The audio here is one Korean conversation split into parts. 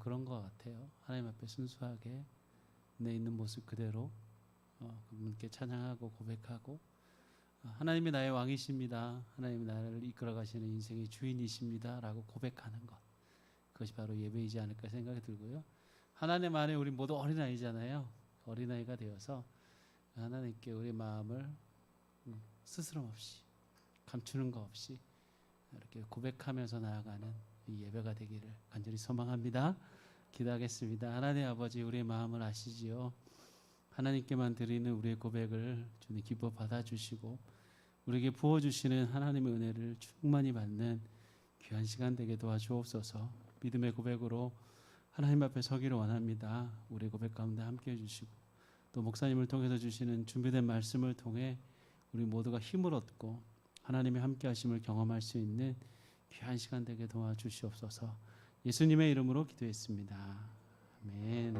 그런 것 같아요. 하나님 앞에 순수하게 내 있는 모습 그대로 그분께 찬양하고 고백하고, 하나님이 나의 왕이십니다, 하나님이 나를 이끌어 가시는 인생의 주인이십니다 라고 고백하는 것, 그것이 바로 예배이지 않을까 생각이 들고요. 하나님 안에 우리 모두 어린아이잖아요. 어린아이가 되어서 하나님께 우리 마음을 스스럼 없이, 감추는 거 없이 이렇게 고백하면서 나아가는 이 예배가 되기를 간절히 소망합니다. 기도하겠습니다. 하나님 아버지, 우리의 마음을 아시지요. 하나님께만 드리는 우리의 고백을 주님 기뻐 받아주시고 우리에게 부어주시는 하나님의 은혜를 충만히 받는 귀한 시간 되게 도와주옵소서. 믿음의 고백으로 하나님 앞에 서기를 원합니다. 우리의 고백 가운데 함께해 주시고, 또 목사님을 통해서 주시는 준비된 말씀을 통해 우리 모두가 힘을 얻고 하나님의 함께 하심을 경험할 수 있는 귀한 시간 되게 도와주시옵소서. 예수님의 이름으로 기도했습니다. 아멘.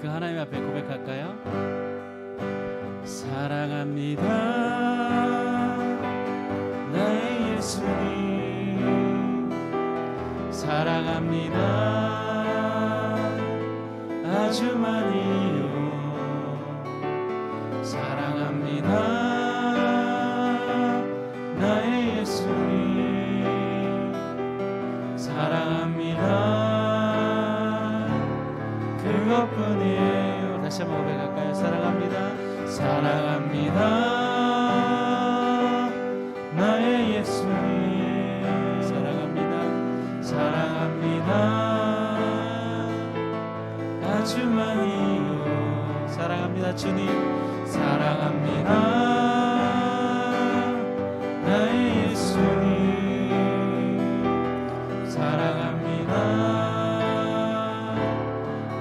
그 하나님 앞에 고백할까요? 사랑합니다, 나의 예수님. 사랑합니다, 아주 많이요. 사랑합니다, 나의 예수님. 사랑합니다, 그것뿐이에요. 다시 한번 고백할까요? 사랑합니다, 사랑합니다, 나의 예수님. 사랑합니다, 사랑합니다, 아주 많이요. 사랑합니다, 주님. 사랑합니다, 나의 예수님. 사랑합니다,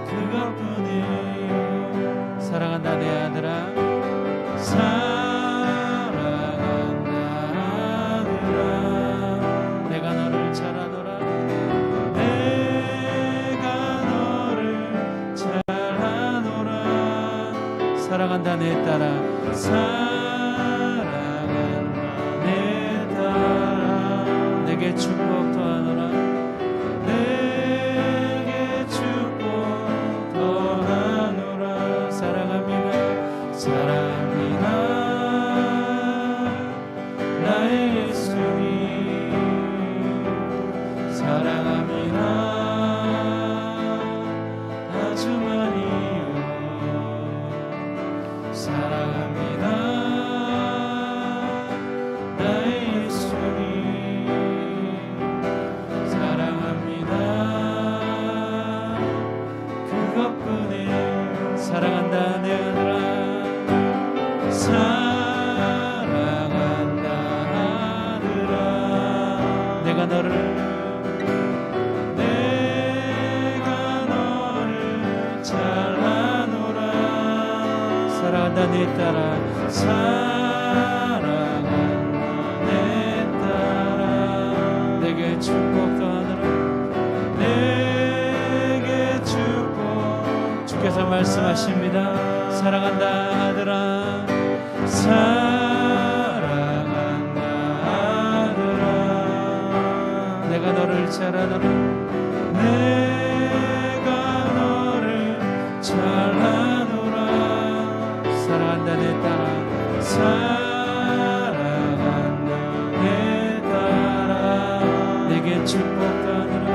그것뿐이에요. 사랑한다 내 아들아, 사랑한다 아들아, 내가 너를 잘 아노라, 내가 너를 잘 아노라. 사랑한다 내 딸아, 사랑한다 내 딸아, 내게 축복 더하노라, 내게 축복 더하노라. 사랑합니다, 사랑합니다, 나의 예수님. 사랑합니다, 아주 많이요. 사랑합니다, 나의 예수님. 사랑합니다, 그것뿐이에요. 사랑한다 내 아들아, 사랑한다 아들아, 내가 너를 잘 아노라. 사랑한다 내 딸아, 사랑한다 내 딸아, 내게 축복 더하노라, 내게 축복. 주께서 말씀하십니다. 사랑한다 아들아, 사랑한다 아들아, 내가 너를 잘 아노라, 내가 너를 잘 아노라. 사랑한다 내 딸아, 사랑한다 내 딸아, 내게 축복 더하노라,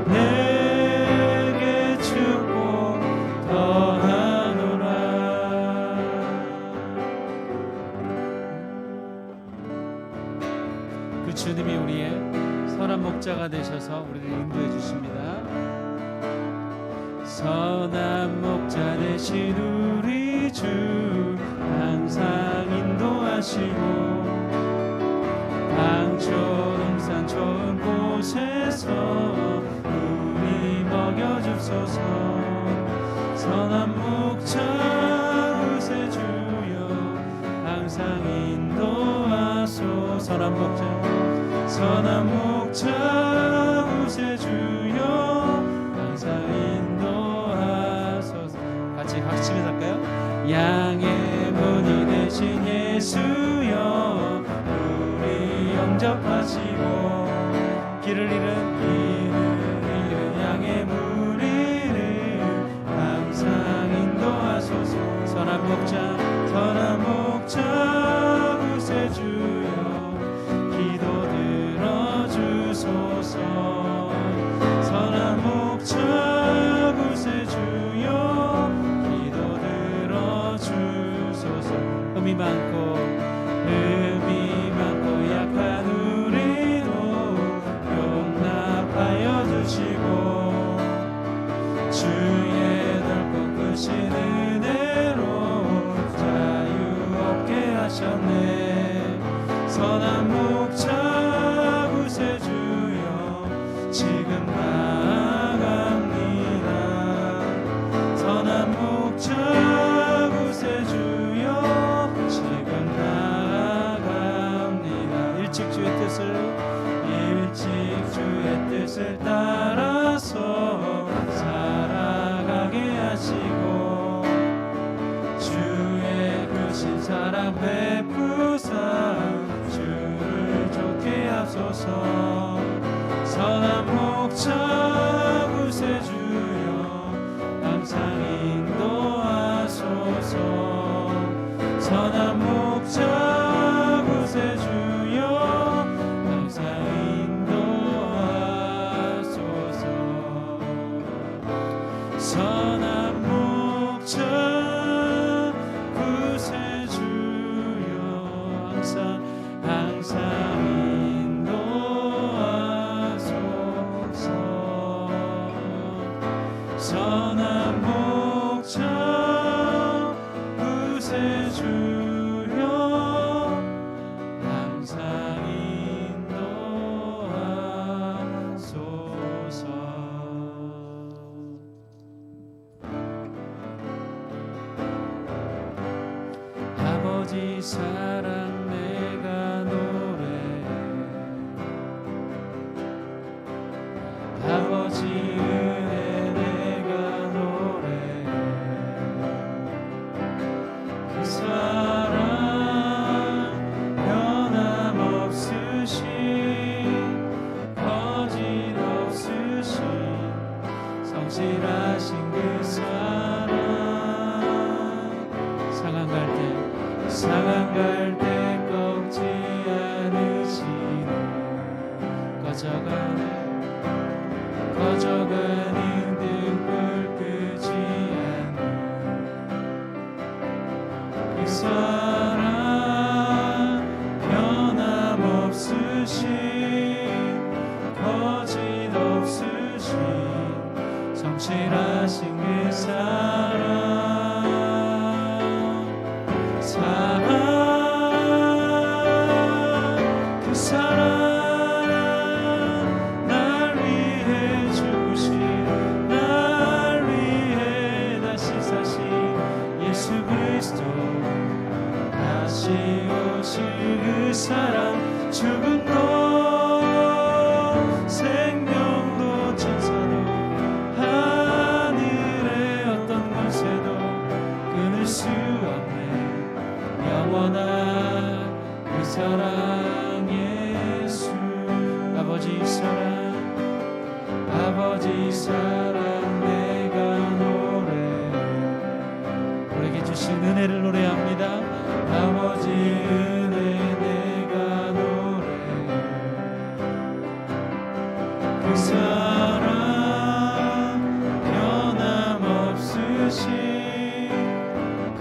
내게 축복 더하노라. 그 주님이 우리의 선한 목자가 되셔서 우리를 인도해 주십니다. 선한 목자 되신 우리 주, 항상 인도하시고 강초동 산 좋은 곳에서 우리 먹여주소서. 선한 목자 구세주여, 항상 인도하소. 선한 목자, 선한 목자 구세주여, 항상 인도하소서. 같이 박수치면서 할까요? 양의 문이 되신 예수여, 우리 영접하시고 길을 잃은 주의 넓고 크신 은혜로 자유 없게 하셨네. 선한 목자 구세주여 지금 나아갑니다. 선한 목자 구세주여 지금 나아갑니다. 일찍 주의 뜻을 따라서 살아가게 하시고 주의 크신 사랑 베푸사 주를 좋게 하소서. 선한 목자 구세주여 항상 인도하소서. 선한 목자 구세주여 항상 인도하소서. 선한 목자 구세주여 항상 인도하소서. 선한 목자 구세주여 항상 인도하소서. 아버지 사랑 내가 노래해. 아버지 은혜 내가 노래해. 그 사랑 변함없으신 거짓없으신 성실하신 그 사랑. 상한 갈 때 꺾지 않으시네. 꺼져가는 등불 끄지 않는 그 사랑 변함없으신 거짓없으신 성실하신 그 사랑. 그 사랑 날 위해 죽으신 날 위해 다시 사신 예수 그리스도 다시 오실 그 사랑. 죽음도 생명도 천사도 하늘의 어떤 권세도 끊을 수 없네. 영원한 그 사랑 예수. 아버지 사랑 내가 노래해. 우리에게 주신 은혜를 노래합니다. 아버지 은혜 내가 노래해. 그 사랑 변함없으신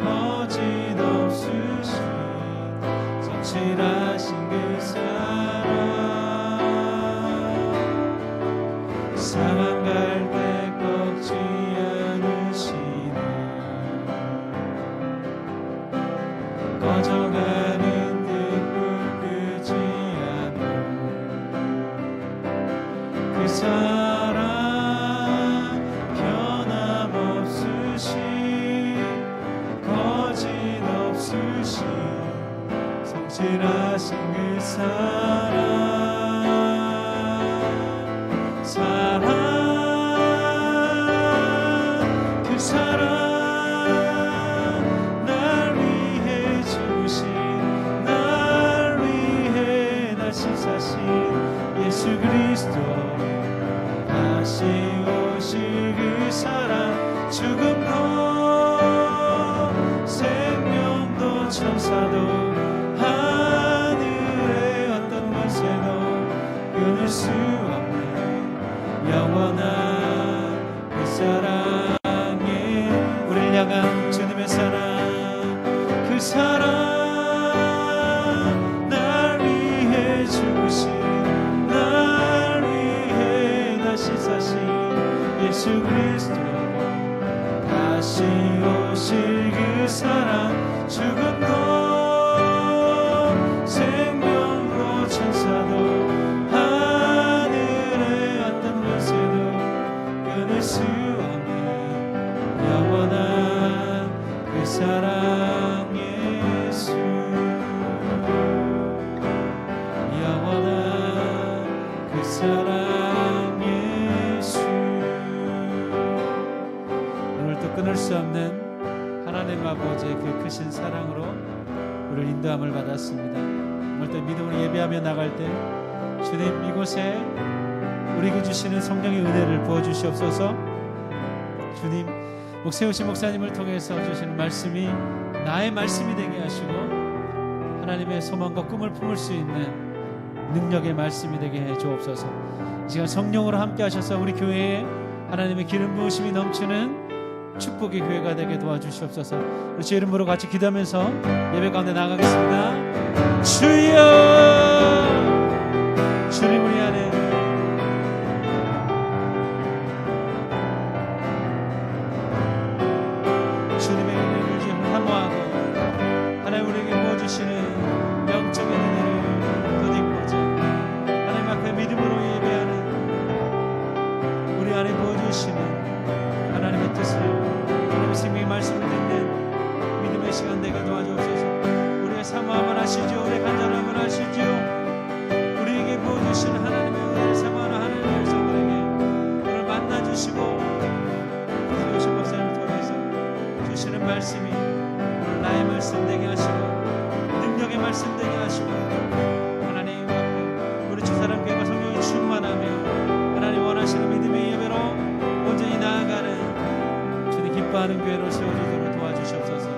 거짓없으신 성실하신 그 사랑. 상한 갈 때 꺾지 않으시네. 꺼져가는 등불 끄지 않는 그 사랑 변함없으신 거짓없으신 성실하신 그 사랑. 그 사랑 날 위해 죽으신 날 위해 다시 사신 예수 그리스도 다시 오실 그 사랑. 죽음도 생명도 천사도 하늘의 어떤 권세도 끊을 수 없네. 영원한 그 사랑에 우리를 향한 주님의 사랑. 그 사랑 날 위해 죽으신 날 위해 다시 사신 예수 그리스도 다시 오실 그 사랑 죽음도 생명도 천사도 하늘의 어떤 권세도 끊을 수 없는 영원한 그 사랑 예수 영원한 그 사랑 예수 오늘도 끊을 수 없는 하나님 아버지의 그 크신 사랑으로 우리를 인도함을 받았습니다. 오늘도 믿음으로 예배하며 나갈 때 주님 이곳에 우리에게 주시는 성령의 은혜를 부어주시옵소서. 주님 목세우신 목사님을 통해서 주시는 말씀이 나의 말씀이 되게 하시고 하나님의 소망과 꿈을 품을 수 있는 능력의 말씀이 되게 해 주옵소서. 이 시간 성령으로 함께 하셔서 우리 교회에 하나님의 기름 부으심이 넘치는 축복의 교회가 되게 도와주시옵소서. 우리 주 이름으로 같이 기도하면서 예배 가운데 나가겠습니다. 주여 주님 우리 안에 주님의 은혜를 사모하고 하나님 우리에게 부어주시는 영적인 은혜를 덧입고자 하나님 앞에 믿음으로 예배하는 우리 안에 부어주시는 하나님의 뜻을 하나님의 생명의 말씀을 듣는 믿음의 시간 되게 도와주옵소서. 우리의 사모함을 하시죠. 우리의 간절함을 하시죠. 우리에게 부어주시는 하나님의 은혜를 사모하는 하나님의 백성들에게 오늘 만나주시고 세우신 목사님을 통해서 주시는 말씀이 오늘 나의 말씀 되게 하시고 능력의 말씀 되게 하시고 하나님 앞에 우리 주사람교회가 성령이 충만하며 하나님 원하시는 믿음의 예배로 온전히 나아가는 주님 기뻐하는 교회로 세워주도록 도와주시옵소서.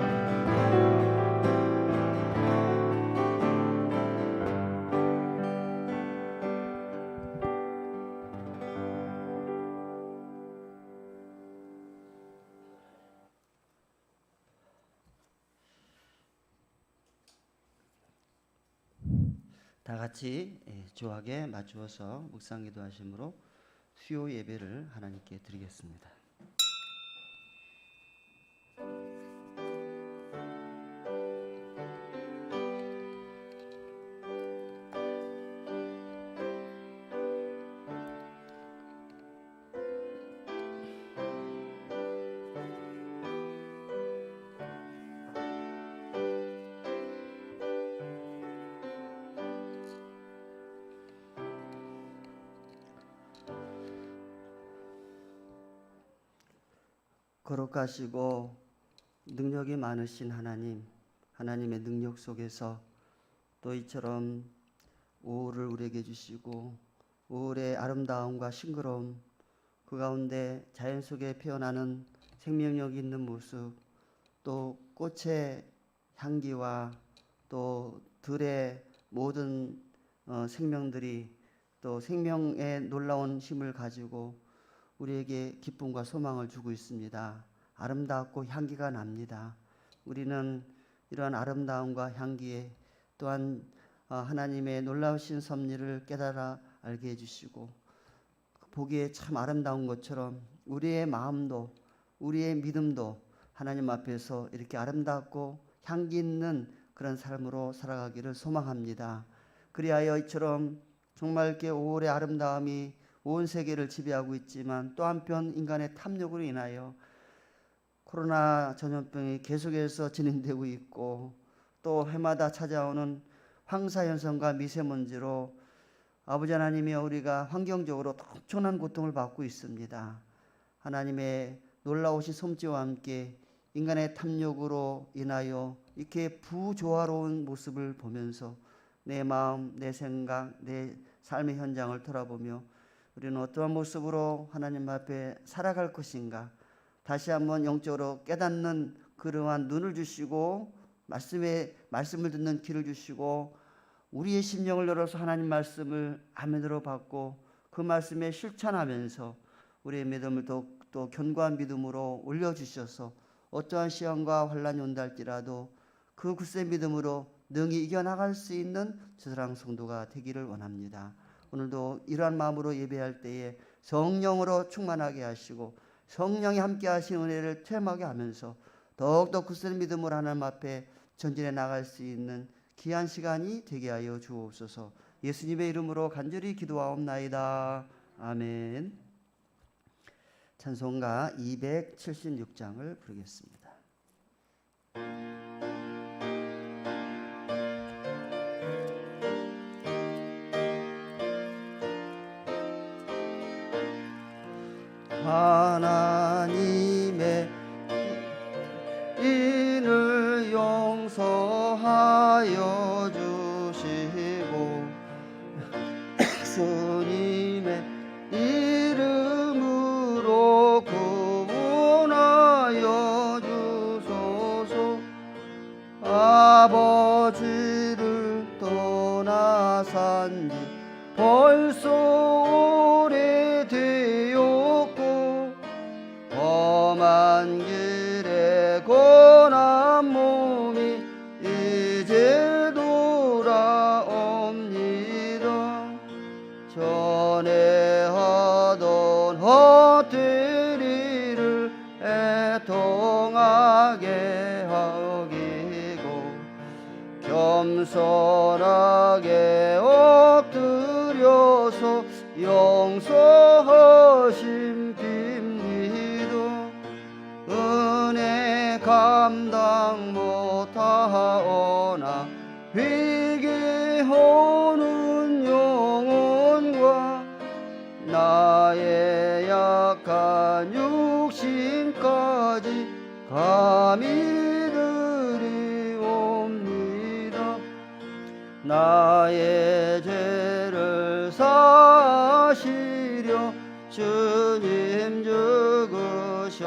다 같이 조하게 맞추어서 묵상기도 하심으로 수요 예배를 하나님께 드리겠습니다. 거룩하시고 능력이 많으신 하나님, 하나님의 능력 속에서 또 이처럼 오후를 우리에게 주시고 오후의 아름다움과 싱그러움 그 가운데 자연 속에 피어나는 생명력 있는 모습 또 꽃의 향기와 또 들의 모든 생명들이 또 생명의 놀라운 힘을 가지고 우리에게 기쁨과 소망을 주고 있습니다. 아름답고 향기가 납니다. 우리는 이러한 아름다움과 향기에 또한 하나님의 놀라우신 섭리를 깨달아 알게 해주시고 보기에 참 아름다운 것처럼 우리의 마음도 우리의 믿음도 하나님 앞에서 이렇게 아름답고 향기 있는 그런 삶으로 살아가기를 소망합니다. 그리하여 이처럼 정말 이렇게 5월의 아름다움이 온 세계를 지배하고 있지만 또 한편 인간의 탐욕으로 인하여 코로나 전염병이 계속해서 진행되고 있고 또 해마다 찾아오는 황사현상과 미세먼지로 아버지 하나님이 우리가 환경적으로 엄청난 고통을 받고 있습니다. 하나님의 놀라우신 솜씨와 함께 인간의 탐욕으로 인하여 이렇게 부조화로운 모습을 보면서 내 마음, 내 생각, 내 삶의 현장을 돌아보며 우리는 어떠한 모습으로 하나님 앞에 살아갈 것인가 다시 한번 영적으로 깨닫는 그러한 눈을 주시고 말씀을 듣는 귀를 주시고 우리의 심령을 열어서 하나님 말씀을 아멘으로 받고 그 말씀에 실천하면서 우리의 믿음을 또 견고한 믿음으로 올려주셔서 어떠한 시험과 환난이 온다 할지라도 그 굳세 믿음으로 능히 이겨나갈 수 있는 주사랑 성도가 되기를 원합니다. 오늘도 이러한 마음으로 예배할 때에 성령으로 충만하게 하시고 성령이 함께 하신 은혜를 체험하게 하면서 더욱더 굳센 믿음으로 하나님 앞에 전진해 나갈 수 있는 귀한 시간이 되게 하여 주옵소서. 예수님의 이름으로 간절히 기도하옵나이다. 아멘. 찬송가 276장을 부르겠습니다. 하나님의 인을 용서하여 주시고 주님의 이름으로 구원하여 주소서. 아버지를 떠나 산지 벌써 오래되었고 험한 길에 고난 몸이 이제 돌아옵니다. 전에 하던 헛된 일을 애통하게 하기고 겸손하게 엎드려서 용서하심 빕니다. 은혜 감당 못하오나 회개하는 영혼과 나의 약한 육신까지 감히 드리옵니다. 나의 죄를 사시려 주님 죽으셨으니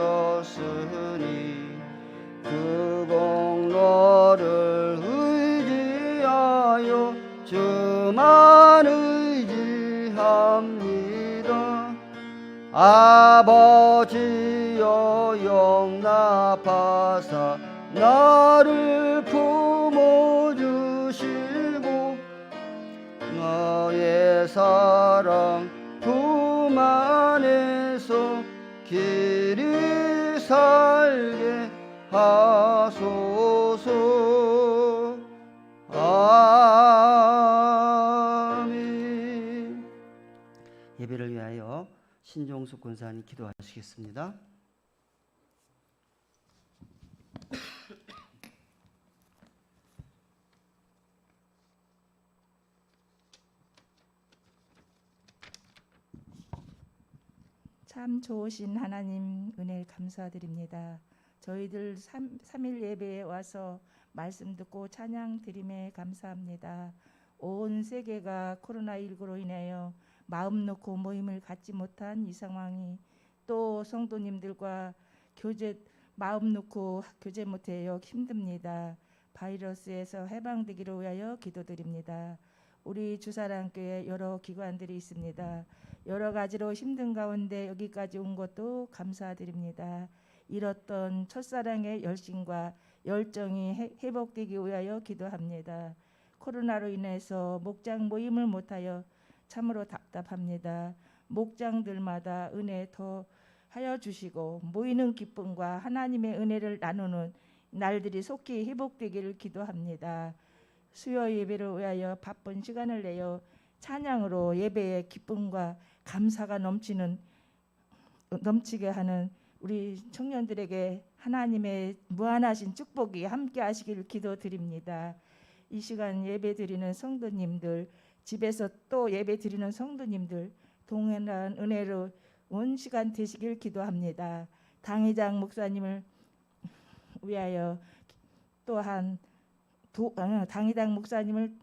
그 공로를 의지하여 주만 의지합니다. 아버지여 용납하사 나를 품어주시고 너의 사랑 품 안에서 길이 살게 하소서. 아멘. 예배를 위하여 신종숙 권사님 기도하시겠습니다. 참 좋으신 하나님 은혜 감사드립니다. 저희들 3일 예배에 와서 말씀 듣고 찬양 드림에 감사합니다. 온 세계가 코로나19로 인하여 마음 놓고 모임을 갖지 못한 이 상황이 또 성도님들과 마음 놓고 교제 못해요 힘듭니다. 바이러스에서 해방되기를 위하여 기도드립니다. 우리 주사랑교회 여러 기관들이 있습니다. 여러 가지로 힘든 가운데 여기까지 온 것도 감사드립니다. 잃었던 첫사랑의 열심과 열정이 회복되기 위하여 기도합니다. 코로나로 인해서 목장 모임을 못하여 참으로 답답합니다. 목장들마다 은혜 더 하여 주시고 모이는 기쁨과 하나님의 은혜를 나누는 날들이 속히 회복되기를 기도합니다. 수요 예배를 위하여 바쁜 시간을 내어 찬양으로 예배의 기쁨과 감사가 넘치게 하는 우리 청년들에게 하나님의 무한하신 축복이 함께 하시길 기도드립니다. 이 시간 예배 드리는 성도님들, 집에서 또 예배 드리는 성도님들 동일한 은혜로 온 시간 되시길 기도합니다. 당회장 목사님을 위하여 또한 당회장 목사님을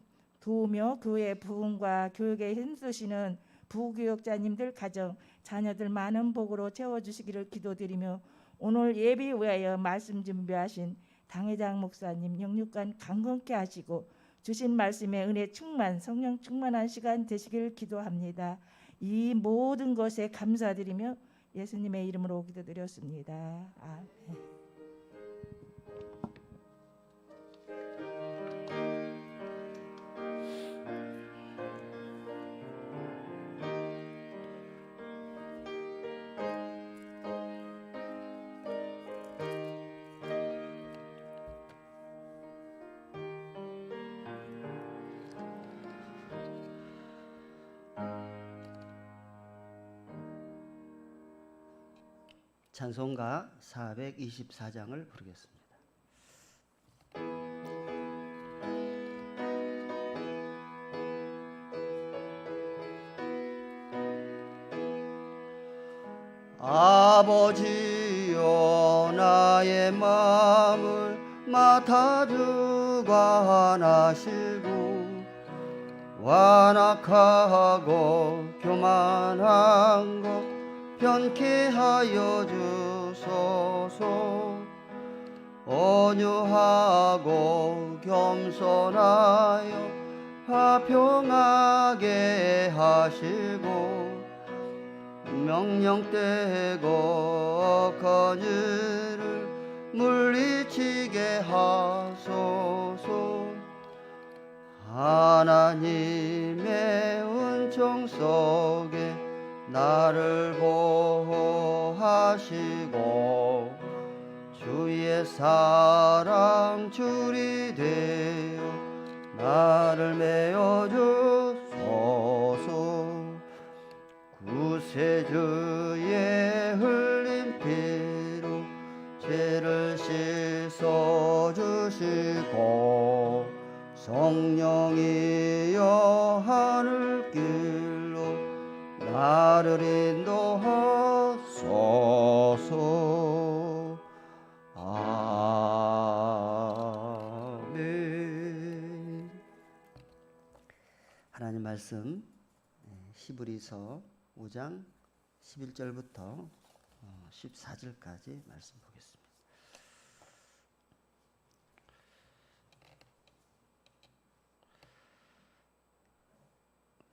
도우며 교회 부흥과 교육에 힘쓰시는 부교육자님들 가정 자녀들 많은 복으로 채워주시기를 기도드리며 오늘 예배 위하여 말씀 준비하신 당회장 목사님 영육간 강건케 하시고 주신 말씀에 은혜 충만 성령 충만한 시간 되시기를 기도합니다. 이 모든 것에 감사드리며 예수님의 이름으로 기도드렸습니다. 아멘. 찬송가 424장을 부르겠습니다. 아버지여 나의 마음을 맡아주관하시고 완악하고 교만한 것 변케 하여 주소서. 온유하고 겸손하여 화평하게 하시고 명령되고 억한 일을 물리치게 하소서. 하나님의 은총 속에 나를 보호하시고 주의 사랑 줄이 되어 나를 메어 주소서. 구세주의 흘린 피로 죄를 씻어 주시고 성령이여 하늘길로 나를 인도하소서. 아멘. 하나님 말씀 히브리서 5장 11절부터 14절까지 말씀 보겠습니다.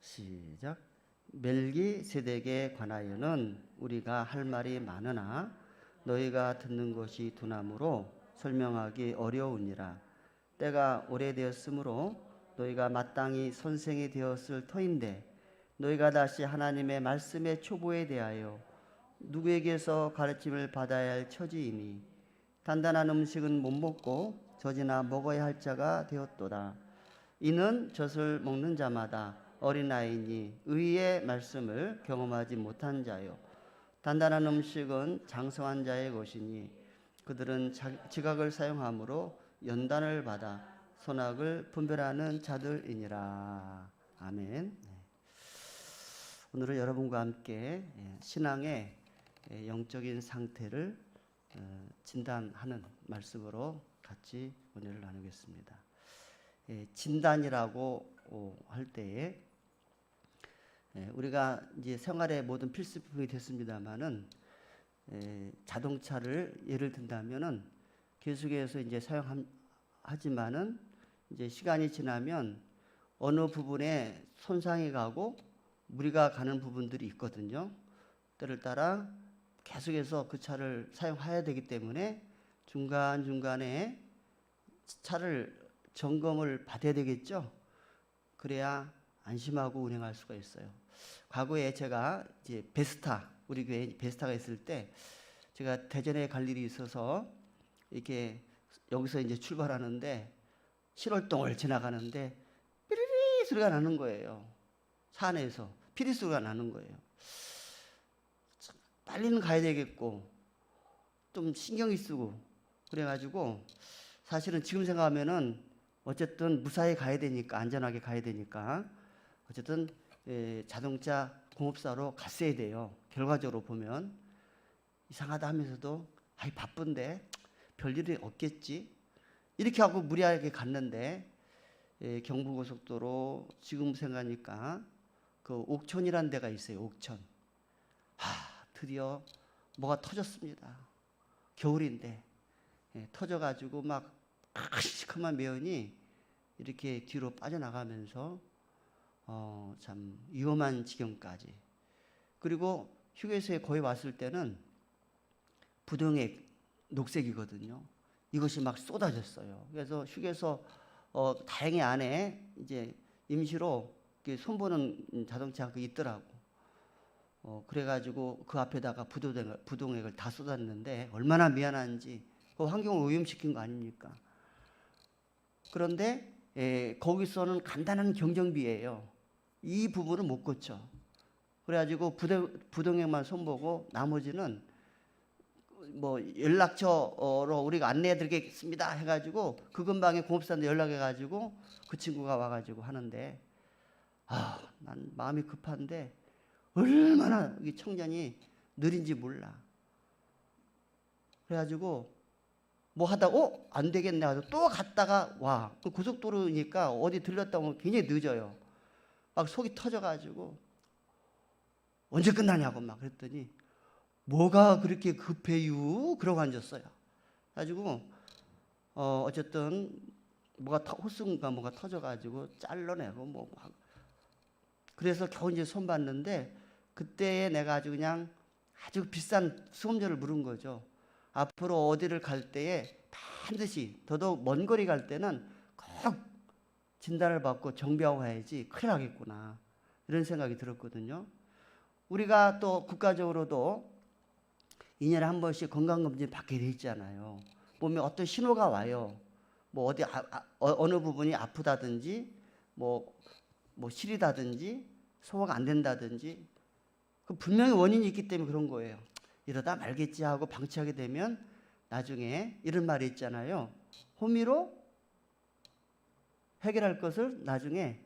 시작. 멜기세덱에 관하여는 우리가 할 말이 많으나 너희가 듣는 것이 두나무로 설명하기 어려우니라. 때가 오래되었으므로 너희가 마땅히 선생이 되었을 터인데 너희가 다시 하나님의 말씀의 초보에 대하여 누구에게서 가르침을 받아야 할 처지이니 단단한 음식은 못 먹고 젖이나 먹어야 할 자가 되었도다. 이는 젖을 먹는 자마다 어린아이니 의의 말씀을 경험하지 못한 자요 단단한 음식은 장성한 자의 것이니 그들은 지각을 사용함으로 연단을 받아 선악을 분별하는 자들이니라. 아멘. 오늘은 여러분과 함께 신앙의 영적인 상태를 진단하는 말씀으로 같이 은혜를 나누겠습니다. 진단이라고 할 때에 우리가 이제 생활의 모든 필수품이 됐습니다만은 자동차를 예를 든다면은 계속해서 이제 사용하지만은 이제 시간이 지나면 어느 부분에 손상이 가고 무리가 가는 부분들이 있거든요. 때를 따라 계속해서 그 차를 사용해야 되기 때문에 중간중간에 차를 점검을 받아야 되겠죠. 그래야 안심하고 운행할 수가 있어요. 과거에 제가 이제 베스타, 우리 교회에 베스타가 있을 때 제가 대전에 갈 일이 있어서 이렇게 여기서 이제 출발하는데 신월동을 지나가는데 삐리리 소리가 나는 거예요. 차 안에서 피리 소리가 나는 거예요. 빨리는 가야 되겠고 좀 신경이 쓰고 그래가지고 사실은 지금 생각하면은 어쨌든 무사히 가야 되니까 안전하게 가야 되니까 어쨌든 자동차 공업사로 갔어야 돼요. 결과적으로 보면 이상하다 하면서도 아이 바쁜데 별일이 없겠지 이렇게 하고 무리하게 갔는데 경부고속도로 지금 생각하니까 그 옥천이라는 데가 있어요. 옥천. 드디어 뭐가 터졌습니다. 겨울인데 터져가지고 막 시커먼 매연이 이렇게 뒤로 빠져나가면서 참 위험한 지경까지. 그리고 휴게소에 거의 왔을 때는 부동액 녹색이거든요. 이것이 막 쏟아졌어요. 그래서 휴게소 다행히 안에 이제 임시로 손보는 자동차가 있더라고. 그래가지고 그 앞에다가 부동액을 다 쏟았는데 얼마나 미안한지 그 환경을 오염시킨 거 아닙니까? 그런데 거기서는 간단한 경정비예요. 이 부분은 못 고쳐. 그래가지고 부동액만 손보고 나머지는 뭐 연락처로 우리가 안내해드리겠습니다 해가지고 그 근방에 공업사한테 연락해가지고 그 친구가 와가지고 하는데 난 마음이 급한데 얼마나 이 청년이 느린지 몰라. 그래가지고 뭐 하다가 안 되겠네 하고 또 갔다가 와. 그 고속도로니까 어디 들렸다 오면 굉장히 늦어요. 막 속이 터져가지고 언제 끝나냐고 막 그랬더니 뭐가 그렇게 급해요? 그러고 앉았어요. 그래가지고 어쨌든 뭐가 호스인가 뭐가 터져가지고 잘라내고 뭐 그래서 겨우 이제 손 봤는데 그때에 내가 아주 그냥 아주 비싼 수험료를 물은 거죠. 앞으로 어디를 갈 때에 반드시 더더욱 먼 거리 갈 때는 꼭 진단을 받고 정비하고 가야지 큰일 나겠구나 이런 생각이 들었거든요. 우리가 또 국가적으로도 2년에 한 번씩 건강검진 받게 돼 있잖아요. 보면 어떤 신호가 와요. 뭐 어디 어느 부분이 아프다든지 뭐 시리다든지 소화가 안 된다든지 그 분명히 원인이 있기 때문에 그런 거예요. 이러다 말겠지 하고 방치하게 되면 나중에 이런 말이 있잖아요. 호미로 해결할 것을 나중에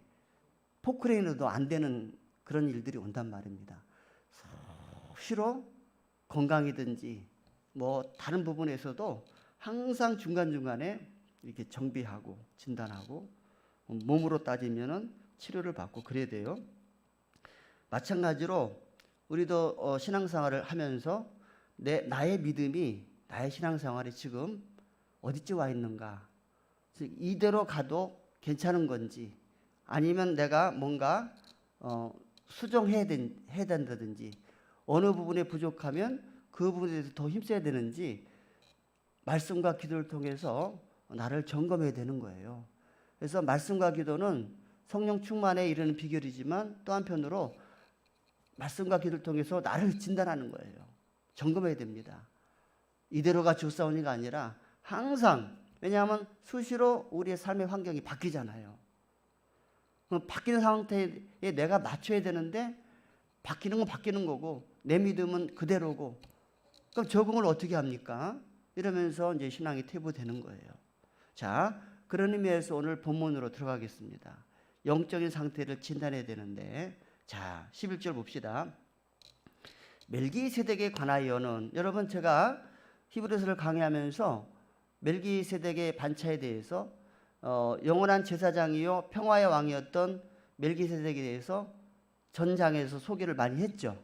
포크레인으로도 안 되는 그런 일들이 온단 말입니다. 수시로 건강이든지 뭐 다른 부분에서도 항상 중간중간에 이렇게 정비하고 진단하고 몸으로 따지면은 치료를 받고 그래야 돼요. 마찬가지로 우리도 신앙생활을 하면서 나의 믿음이 나의 신앙생활이 지금 어디쯤 와 있는가, 이대로 가도 괜찮은 건지 아니면 내가 뭔가 수정해야 된다든지 어느 부분에 부족하면 그 부분에 대해서 더 힘써야 되는지 말씀과 기도를 통해서 나를 점검해야 되는 거예요. 그래서 말씀과 기도는 성령 충만에 이르는 비결이지만 또 한편으로 말씀과 기도를 통해서 나를 진단하는 거예요. 점검해야 됩니다. 이대로가 좋사오니가 아니라 항상, 왜냐하면 수시로 우리의 삶의 환경이 바뀌잖아요. 바뀌는 상태에 내가 맞춰야 되는데 바뀌는 건 바뀌는 거고 내 믿음은 그대로고 그럼 적응을 어떻게 합니까? 이러면서 이제 신앙이 퇴보되는 거예요. 자, 그런 의미에서 오늘 본문으로 들어가겠습니다. 영적인 상태를 진단해야 되는데, 자, 11절 봅시다. 멜기세덱에 관하여는, 여러분 제가 히브리서를 강의하면서 멜기세덱의 반차에 대해서 영원한 제사장이요 평화의 왕이었던 멜기세덱에 대해서 전장에서 소개를 많이 했죠.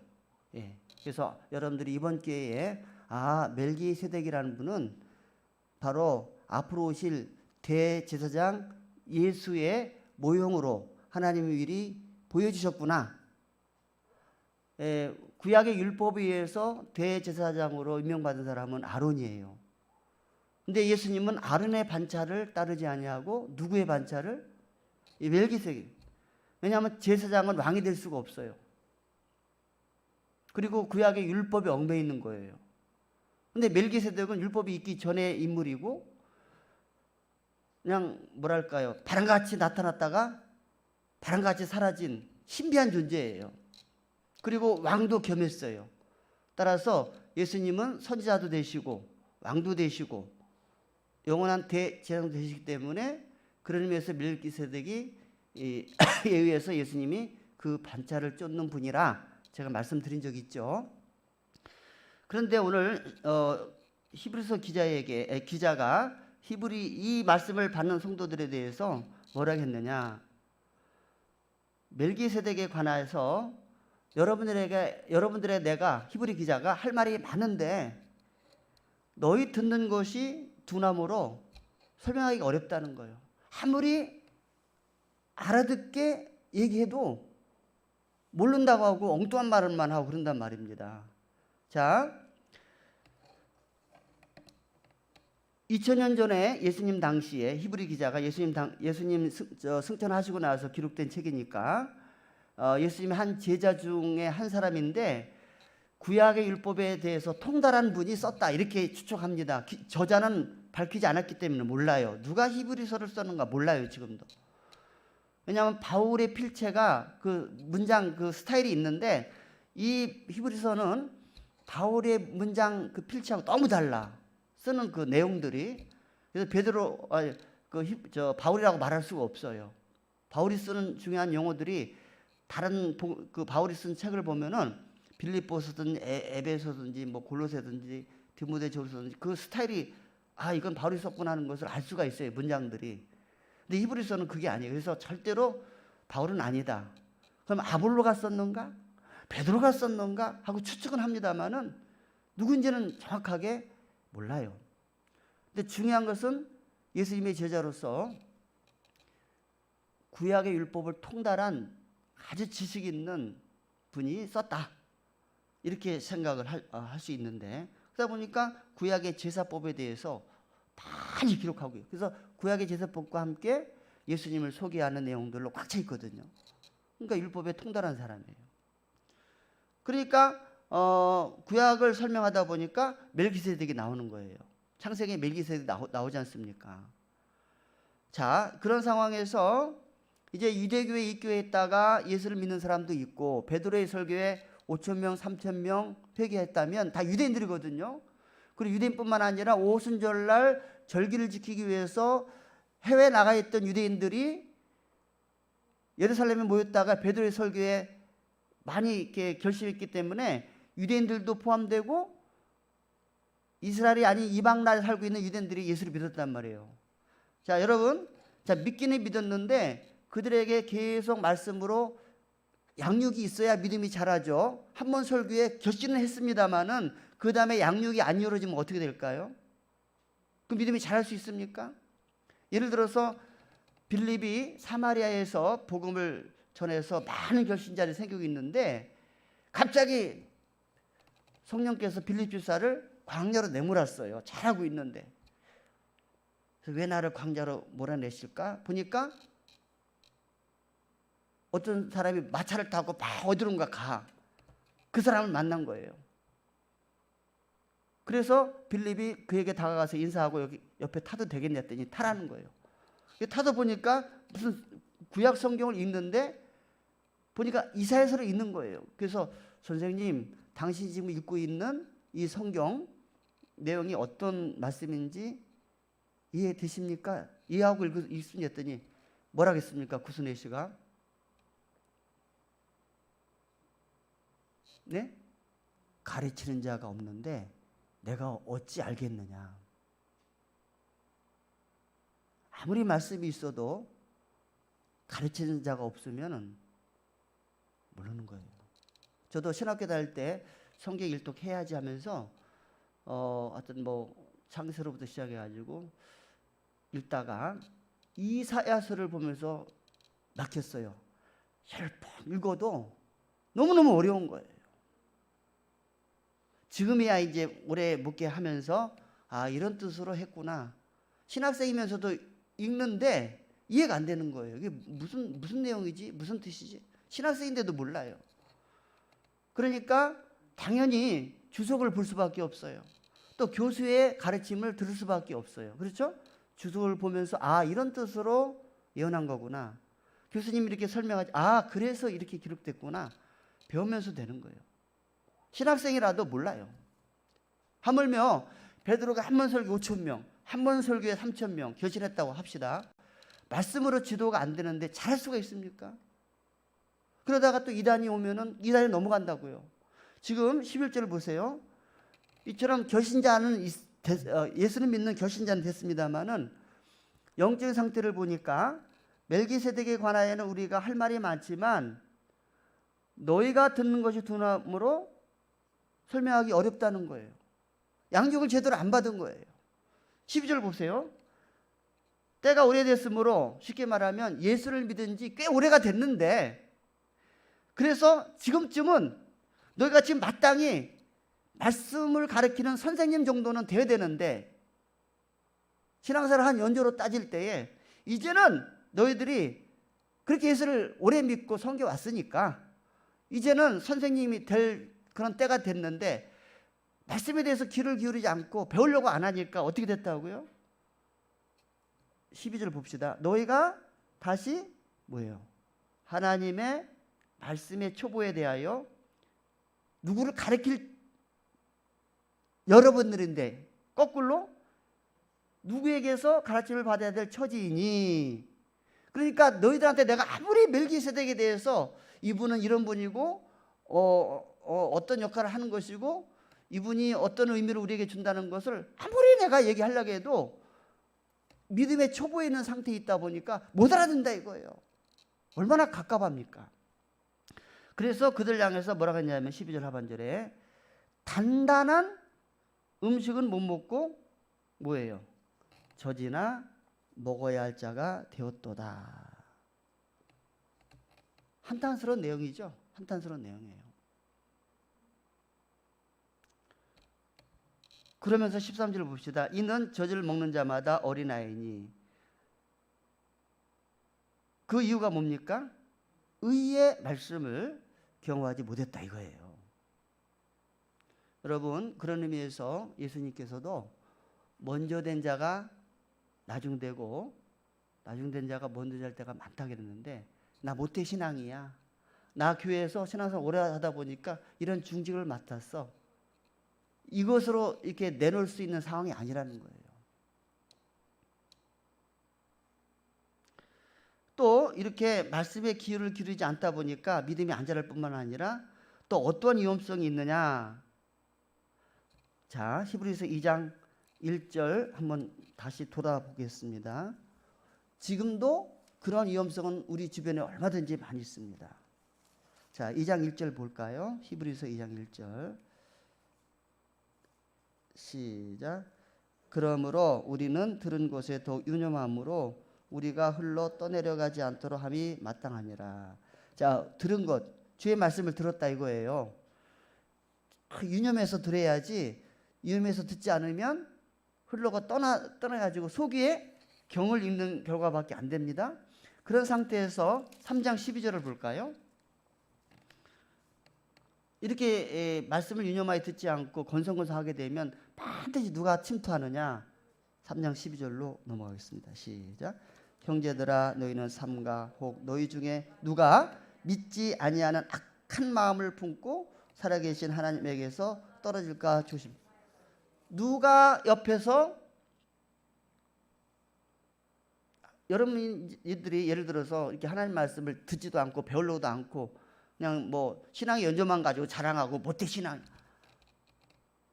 예. 그래서 여러분들이 이번 기회에 멜기세덱이라는 분은 바로 앞으로 오실 대제사장 예수의 모형으로 하나님의 일이 보여주셨구나. 구약의 율법에 의해서 대제사장으로 임명받은 사람은 아론이에요. 근데 예수님은 아론의 반차를 따르지 아니하고 누구의 반차를? 이 멜기세덱. 왜냐하면 제사장은 왕이 될 수가 없어요. 그리고 구약의 율법에 얽매여 있는 거예요. 근데 멜기세덱은 율법이 있기 전의 인물이고 그냥 뭐랄까요, 바람같이 나타났다가 바람같이 사라진 신비한 존재예요. 그리고 왕도 겸했어요. 따라서 예수님은 선지자도 되시고 왕도 되시고 영원한 대제사장도 되시기 때문에 그런 의미에서 멜기세덱이 에 의해서 예수님이 그 반차를 쫓는 분이라 제가 말씀드린 적이 있죠. 그런데 오늘 히브리서 기자가 히브리 이 말씀을 받는 성도들에 대해서 뭐라고 했느냐? 멜기세덱에 관해서 여러분들의 내가 히브리 기자가 할 말이 많은데 너희 듣는 것이 두나무로 설명하기가 어렵다는 거예요. 아무리 알아듣게 얘기해도 모른다고 하고 엉뚱한 말만 하고 그런단 말입니다. 자, 2000년 전에 예수님 당시에 히브리 기자가 예수님 승천하시고 나서 기록된 책이니까 예수님의 한 제자 중에 한 사람인데 구약의 율법에 대해서 통달한 분이 썼다 이렇게 추측합니다. 저자는 밝히지 않았기 때문에 몰라요. 누가 히브리서를 썼는가 몰라요 지금도. 왜냐하면 바울의 필체가 그 문장 그 스타일이 있는데 이 히브리서는 바울의 문장 그 필치하고 너무 달라. 쓰는 그 내용들이. 그래서 베드로 바울이라고 말할 수가 없어요. 바울이 쓰는 중요한 용어들이 다른 그 바울이 쓴 책을 보면은 빌립보서든지 에베소든지 뭐 골로새든지 디모데전서든지 그 스타일이 이건 바울이 썼구나 하는 것을 알 수가 있어요. 문장들이. 근데 히브리서는 그게 아니에요. 그래서 절대로 바울은 아니다. 그럼 아볼로가 썼는가? 베드로가 썼는가? 하고 추측은 합니다만은 누군지는 정확하게 몰라요. 근데 중요한 것은 예수님의 제자로서 구약의 율법을 통달한 아주 지식 있는 분이 썼다. 이렇게 생각을 할 수 있는데, 그러다 보니까 구약의 제사법에 대해서 많이 기록하고 있어요. 그래서 구약의 제사법과 함께 예수님을 소개하는 내용들로 꽉 차 있거든요. 그러니까 율법에 통달한 사람이에요. 그러니까 구약을 설명하다 보니까 멜기세덱이 나오는 거예요. 창세기에 멜기세덱이 나오지 않습니까? 자, 그런 상황에서 이제 유대교에 입교했다가 예수를 믿는 사람도 있고, 베드로의 설교에 5,000명, 3,000명 회개했다면 다 유대인들이거든요. 그리고 유대인뿐만 아니라 오순절날 절기를 지키기 위해서 해외에 나가 있던 유대인들이 예루살렘에 모였다가 베드로의 설교에 많이 이렇게 결심했기 때문에 유대인들도 포함되고 이스라엘이 아닌 이방 나라에 살고 있는 유대인들이 예수를 믿었단 말이에요. 자, 여러분, 믿기는 믿었는데 그들에게 계속 말씀으로 양육이 있어야 믿음이 자라죠. 한 번 설교에 결심은 했습니다마는 그 다음에 양육이 안 이루어지면 어떻게 될까요? 그 믿음이 자랄 수 있습니까? 예를 들어서 빌립이 사마리아에서 복음을 전해서 많은 결신자들이 생기고 있는데 갑자기 성령께서 빌립 집사를 광야로 내몰았어요. 잘하고 있는데. 그래서 왜 나를 광야로 몰아내실까? 보니까 어떤 사람이 마차를 타고 막 어디론가 가. 그 사람을 만난 거예요. 그래서 빌립이 그에게 다가가서 인사하고 여기 옆에 타도 되겠냐 했더니 타라는 거예요. 타다 보니까 무슨 구약 성경을 읽는데 보니까 이사야서를 읽는 거예요. 그래서 선생님, 당신이 지금 읽고 있는 이 성경 내용이 어떤 말씀인지 이해되십니까? 이해하고 읽으시니 했더니 뭐라겠습니까? 구순애 씨가. 네? 가르치는 자가 없는데 내가 어찌 알겠느냐. 아무리 말씀이 있어도 가르치는 자가 없으면 모르는 거예요. 저도 신학교 다닐 때 성경 일독해야지 하면서 하여튼 뭐 창세로부터 시작해가지고 읽다가 이사야서를 보면서 막혔어요. 10번 읽어도 너무너무 어려운 거예요. 지금이야 이제 오래 묵게 하면서 이런 뜻으로 했구나. 신학생이면서도 읽는데 이해가 안 되는 거예요. 이게 무슨 내용이지? 무슨 뜻이지? 신학생인데도 몰라요. 그러니까 당연히 주석을 볼 수밖에 없어요. 또 교수의 가르침을 들을 수밖에 없어요. 그렇죠? 주석을 보면서 이런 뜻으로 예언한 거구나. 교수님이 이렇게 설명하지. 그래서 이렇게 기록됐구나. 배우면서 되는 거예요. 신학생이라도 몰라요. 하물며 베드로가 한 번 설교 5,000명, 한 번 설교에 3,000명 결신했다고 합시다. 말씀으로 지도가 안 되는데 잘할 수가 있습니까? 그러다가 또 이단이 오면은 이단이 넘어간다고요. 지금 11절을 보세요. 이처럼 결신자는 예수를 믿는 결신자는 됐습니다만은 영적인 상태를 보니까 멜기세덱에 관하여는 우리가 할 말이 많지만 너희가 듣는 것이 두나무로 설명하기 어렵다는 거예요. 양육을 제대로 안 받은 거예요. 12절 보세요. 때가 오래됐으므로 쉽게 말하면 예수를 믿은 지 꽤 오래가 됐는데 그래서 지금쯤은 너희가 지금 마땅히 말씀을 가르치는 선생님 정도는 돼야 되는데 신앙생활 한 연조로 따질 때에 이제는 너희들이 그렇게 예수를 오래 믿고 섬겨 왔으니까 이제는 선생님이 될 그런 때가 됐는데 말씀에 대해서 귀를 기울이지 않고 배우려고 안 하니까 어떻게 됐다고요? 12절 봅시다. 너희가 다시 뭐예요? 하나님의 말씀의 초보에 대하여 누구를 가르칠 여러분들인데 거꾸로 누구에게서 가르침을 받아야 될 처지이니, 그러니까 너희들한테 내가 아무리 멜기세덱에 대해서 이분은 이런 분이고 어떤 역할을 하는 것이고 이분이 어떤 의미를 우리에게 준다는 것을 아무리 내가 얘기하려고 해도 믿음의 초보에 있는 상태에 있다 보니까 못 알아듣는다 이거예요. 얼마나 갑갑합니까? 그래서 그들 향해서 뭐라고 했냐면 12절 하반절에 단단한 음식은 못 먹고 뭐예요? 젖이나 먹어야 할 자가 되었도다. 한탄스러운 내용이죠. 한탄스러운 내용이에요. 그러면서 13절 봅시다. 이는 젖을 먹는 자마다 어린아이니. 그 이유가 뭡니까? 의의 말씀을 경험하지 못했다 이거예요. 여러분, 그런 의미에서 예수님께서도 먼저 된 자가 나중되고 나중된 자가 먼저 될 때가 많다 그랬는데, 나 모태 신앙이야, 나 교회에서 신앙생활 오래 하다 보니까 이런 중직을 맡았어, 이것으로 이렇게 내놓을 수 있는 상황이 아니라는 거예요. 또 이렇게 말씀에 기울을 기르지 않다 보니까 믿음이 안 자랄 뿐만 아니라 또 어떠한 위험성이 있느냐. 자, 히브리서 2장 1절 한번 다시 돌아보겠습니다. 지금도 그런 위험성은 우리 주변에 얼마든지 많이 있습니다. 자, 2장 1절 볼까요? 히브리서 2장 1절 시작. 그러므로 우리는 들은 것에 더욱 유념함으로 우리가 흘러 떠내려가지 않도록 함이 마땅하니라. 자, 들은 것, 주의 말씀을 들었다 이거예요. 유념해서 들어야지, 유념해서 듣지 않으면 흘러가 떠나가지고 속이에 경을 읽는 결과밖에 안 됩니다. 그런 상태에서 3장 12절을 볼까요? 이렇게 말씀을 유념하여 듣지 않고 건성건성하게 되면 반드시 누가 침투하느냐. 3장 12절로 넘어가겠습니다. 시작. 형제들아, 너희는 삼가 혹 너희 중에 누가 믿지 아니하는 악한 마음을 품고 살아계신 하나님에게서 떨어질까 조심. 누가 옆에서, 여러분들이 예를 들어서 이렇게 하나님 말씀을 듣지도 않고 배우려고도 않고 그냥 뭐 신앙의 연조만 가지고 자랑하고 모태 신앙,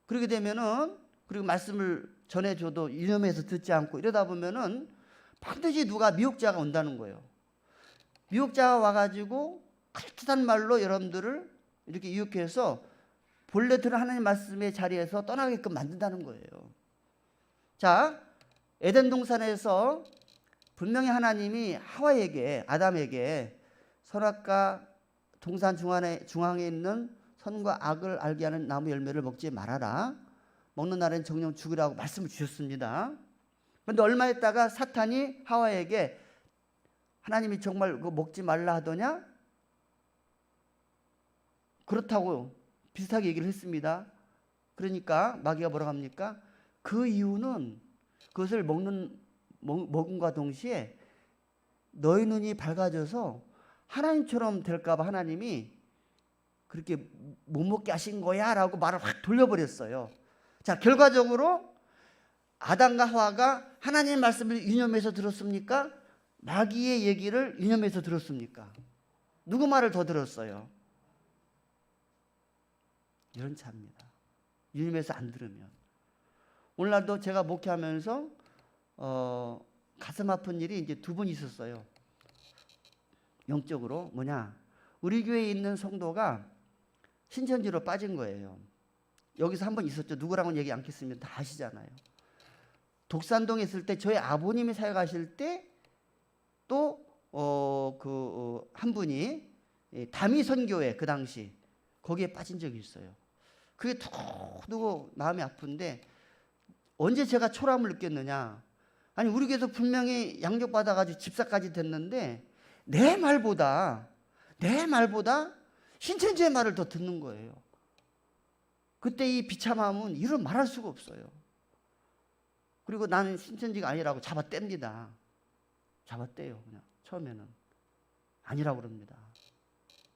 그렇게 되면은, 그리고 말씀을 전해줘도 유념해서 듣지 않고 이러다 보면은 반드시 누가 미혹자가 온다는 거예요. 미혹자가 와가지고 그럴듯한 말로 여러분들을 이렇게 유혹해서 본래 들은 하나님 말씀의 자리에서 떠나게끔 만든다는 거예요. 자, 에덴 동산에서 분명히 하나님이 하와에게, 아담에게 선악과 동산 중앙에 있는 선과 악을 알게 하는 나무 열매를 먹지 말아라, 먹는 날엔 정령 죽으라고 말씀을 주셨습니다. 그런데 얼마 있다가 사탄이 하와에게 하나님이 정말 그거 먹지 말라 하더냐? 그렇다고 비슷하게 얘기를 했습니다. 그러니까 마귀가 뭐라고 합니까? 그 이유는 그것을 먹음과 동시에 너희 눈이 밝아져서 하나님처럼 될까봐 하나님이 그렇게 못 먹게 하신 거야 라고 말을 확 돌려버렸어요. 자, 결과적으로 아담과 하와가 하나님의 말씀을 유념해서 들었습니까? 마귀의 얘기를 유념해서 들었습니까? 누구 말을 더 들었어요? 이런 차입니다. 유념해서 안 들으면. 오늘날도 제가 목회하면서 가슴 아픈 일이 이제 두 번 있었어요. 영적으로. 뭐냐? 우리 교회에 있는 성도가 신천지로 빠진 거예요. 여기서 한 번 있었죠. 누구랑은 얘기 않겠습니다. 다 아시잖아요. 독산동에 있을 때 저희 아버님이 사역하실 때 또 한 분이 다미선교회, 그 당시 거기에 빠진 적이 있어요. 그게 두고두고 마음이 아픈데, 언제 제가 초라함을 느꼈느냐. 아니, 우리 교회에서 분명히 양육받아가지고 집사까지 됐는데 내 말보다 신천지의 말을 더 듣는 거예요. 그때 이 비참함은 이루 말할 수가 없어요. 그리고 나는 신천지가 아니라고 잡아뗍니다. 잡아떼요. 그냥 처음에는 아니라고 그럽니다.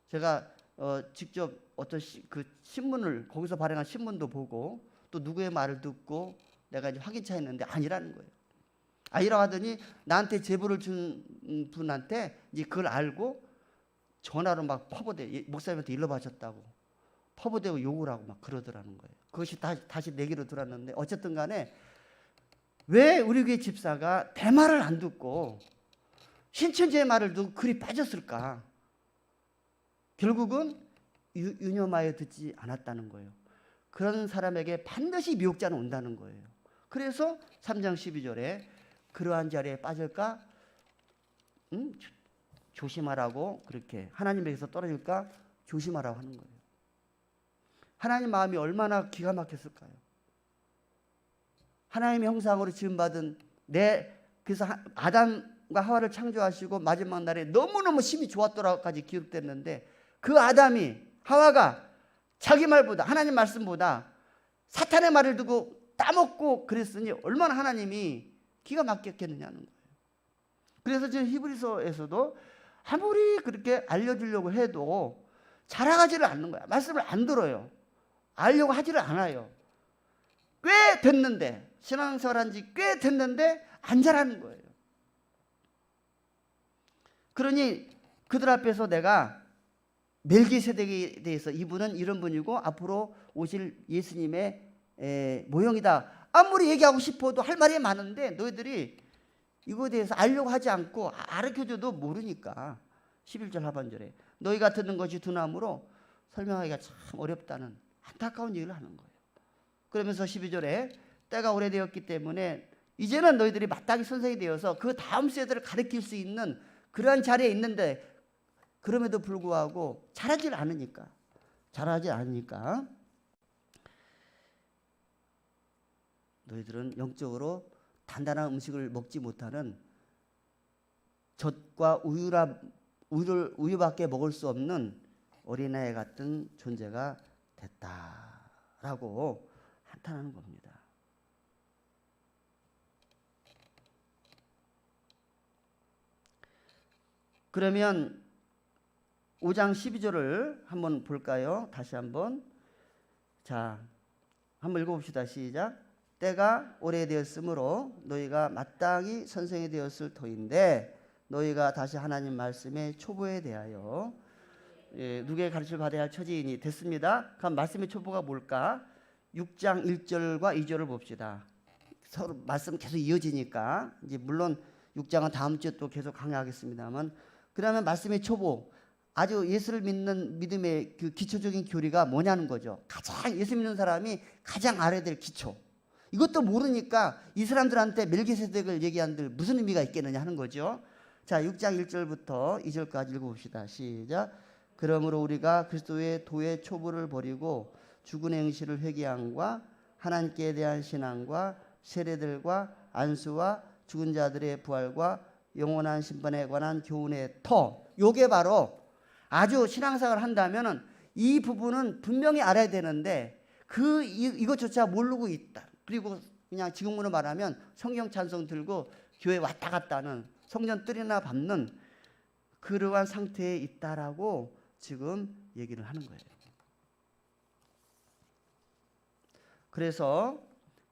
제가 직접 어떤 그 신문을, 거기서 발행한 신문도 보고 또 누구의 말을 듣고 내가 이제 확인차 했는데 아니라는 거예요. 아니라고 하더니 나한테 제보를 준 분한테 이제 그걸 알고 전화로 막 퍼부대, 목사님한테 일러 바쳤다고 퍼부대고 욕을 하고 막 그러더라는 거예요. 그것이 다시 내기로 들었는데 어쨌든 간에 왜 우리 교회 집사가 대말을 안 듣고 신천지의 말을 듣고 그리 빠졌을까? 결국은 유념하여 듣지 않았다는 거예요. 그런 사람에게 반드시 미혹자는 온다는 거예요. 그래서 3장 12절에 그러한 자리에 빠질까? 조심하라고 그렇게 하나님에게서 떨어질까? 조심하라고 하는 거예요. 하나님 마음이 얼마나 기가 막혔을까요? 하나님의 형상으로 지음받은 그래서 아담과 하와를 창조하시고 마지막 날에 너무너무 심히 좋았더라까지 기록됐는데 그 아담이 하와가 자기 말보다 하나님 말씀보다 사탄의 말을 두고 따먹고 그랬으니 얼마나 하나님이 기가 막혔겠느냐는 거예요. 그래서 지금 히브리서에서도 아무리 그렇게 알려주려고 해도 자라가지를 않는 거야. 말씀을 안 들어요. 알려고 하지를 않아요. 꽤 됐는데 신앙생활한 지 꽤 됐는데 안 자라는 거예요. 그러니 그들 앞에서 내가 멜기세덱에 대해서 이분은 이런 분이고 앞으로 오실 예수님의 모형이다. 아무리 얘기하고 싶어도 할 말이 많은데 너희들이 이거에 대해서 알려고 하지 않고 가르쳐줘도 모르니까 11절 하반절에 너희가 듣는 것이 두나무로 설명하기가 참 어렵다는 안타까운 얘기를 하는 거예요. 그러면서 12절에 때가 오래되었기 때문에 이제는 너희들이 마땅히 선생이 되어서 그 다음 세대를 가르칠 수 있는 그러한 자리에 있는데 그럼에도 불구하고 잘하지 않으니까 너희들은 영적으로 단단한 음식을 먹지 못하는 젖과 우유밖에 먹을 수 없는 어린아이 같은 존재가 됐다라고 한탄하는 겁니다. 그러면 5장 12절을 한번 볼까요? 다시 한번. 자, 한번 읽어봅시다. 시작. 때가 오래되었으므로 너희가 마땅히 선생이 되었을 터인데 너희가 다시 하나님 말씀의 초보에 대하여 누구의 가르침을 받아야 할 처지이니 됐습니다. 그럼 말씀의 초보가 뭘까? 6장 1절과 2절을 봅시다. 서로 말씀 계속 이어지니까 이제 물론 6장은 다음 주에 또 계속 강의하겠습니다만 그러면 말씀의 초보 아주 예수를 믿는 믿음의 그 기초적인 교리가 뭐냐는 거죠. 가장 예수 믿는 사람이 가장 알아야 될 기초. 이것도 모르니까 이 사람들한테 멜기세덱을 얘기한들 무슨 의미가 있겠느냐 하는 거죠. 자, 6장 1절부터 2절까지 읽어봅시다. 시작. 그러므로 우리가 그리스도의 도의 초보를 버리고 죽은 행실을 회개함과 하나님께 대한 신앙과 세례들과 안수와 죽은 자들의 부활과 영원한 심판에 관한 교훈의 터. 요게 바로 아주 신앙생활을 한다면 이 부분은 분명히 알아야 되는데 이것조차 모르고 있다. 그리고 그냥 지금으로 말하면 성경 찬송 들고 교회 왔다 갔다 하는 성전 뜰이나 밟는 그러한 상태에 있다라고 지금 얘기를 하는 거예요. 그래서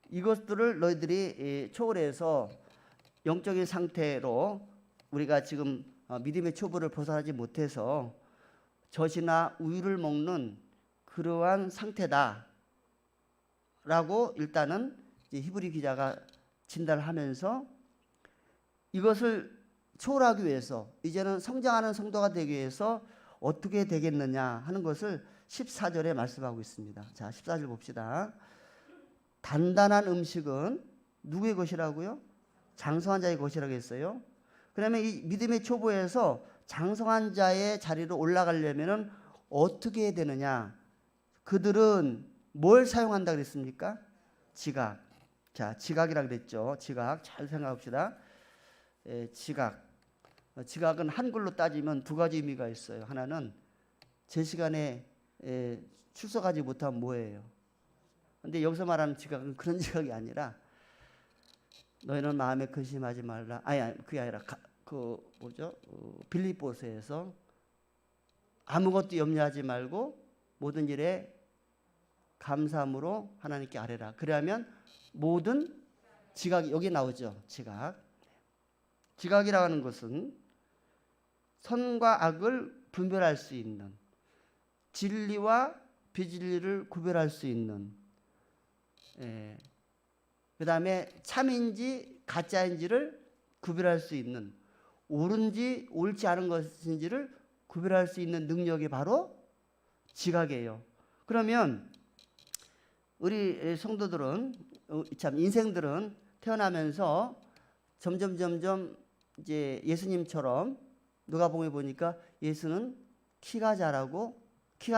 이것들을 너희들이 초월해서 영적인 상태로 우리가 지금 믿음의 초보를 벗어나지 못해서 젖이나 우유를 먹는 그러한 상태다라고 일단은 히브리 기자가 진단을 하면서 이것을 초월하기 위해서 이제는 성장하는 성도가 되기 위해서 어떻게 되겠느냐 하는 것을 14절에 말씀하고 있습니다. 자, 14절 봅시다. 단단한 음식은 누구의 것이라고요? 장성한 자의 것이라고 했어요. 그러면 이 믿음의 초보에서 장성한 자의 자리로 올라가려면 어떻게 해야 되느냐? 그들은 뭘 사용한다 그랬습니까? 지각. 자, 지각이라고 그랬죠. 지각. 잘 생각합시다. 지각. 지각은 한글로 따지면 두 가지 의미가 있어요. 하나는 제 시간에 출석하지 못하면 뭐예요? 근데 여기서 말하는 지각은 그런 지각이 아니라 너희는 마음에 근심하지 말라. 아니 그게 아니라 빌립보서에서 아무것도 염려하지 말고 모든 일에 감사함으로 하나님께 아뢰라. 그러면 모든 지각이 여기 나오죠. 지각이라고 하는 것은 선과 악을 분별할 수 있는, 진리와 비진리를 구별할 수 있는, 그 다음에 참인지 가짜인지를 구별할 수 있는, 옳은지 옳지 않은 것인지를 구별할 수 있는 능력이 바로 지각이에요. 그러면 우리 성도들은, 참 인생들은 태어나면서 점점 이제 예수님처럼 누가복음에 보니까 예수는 키가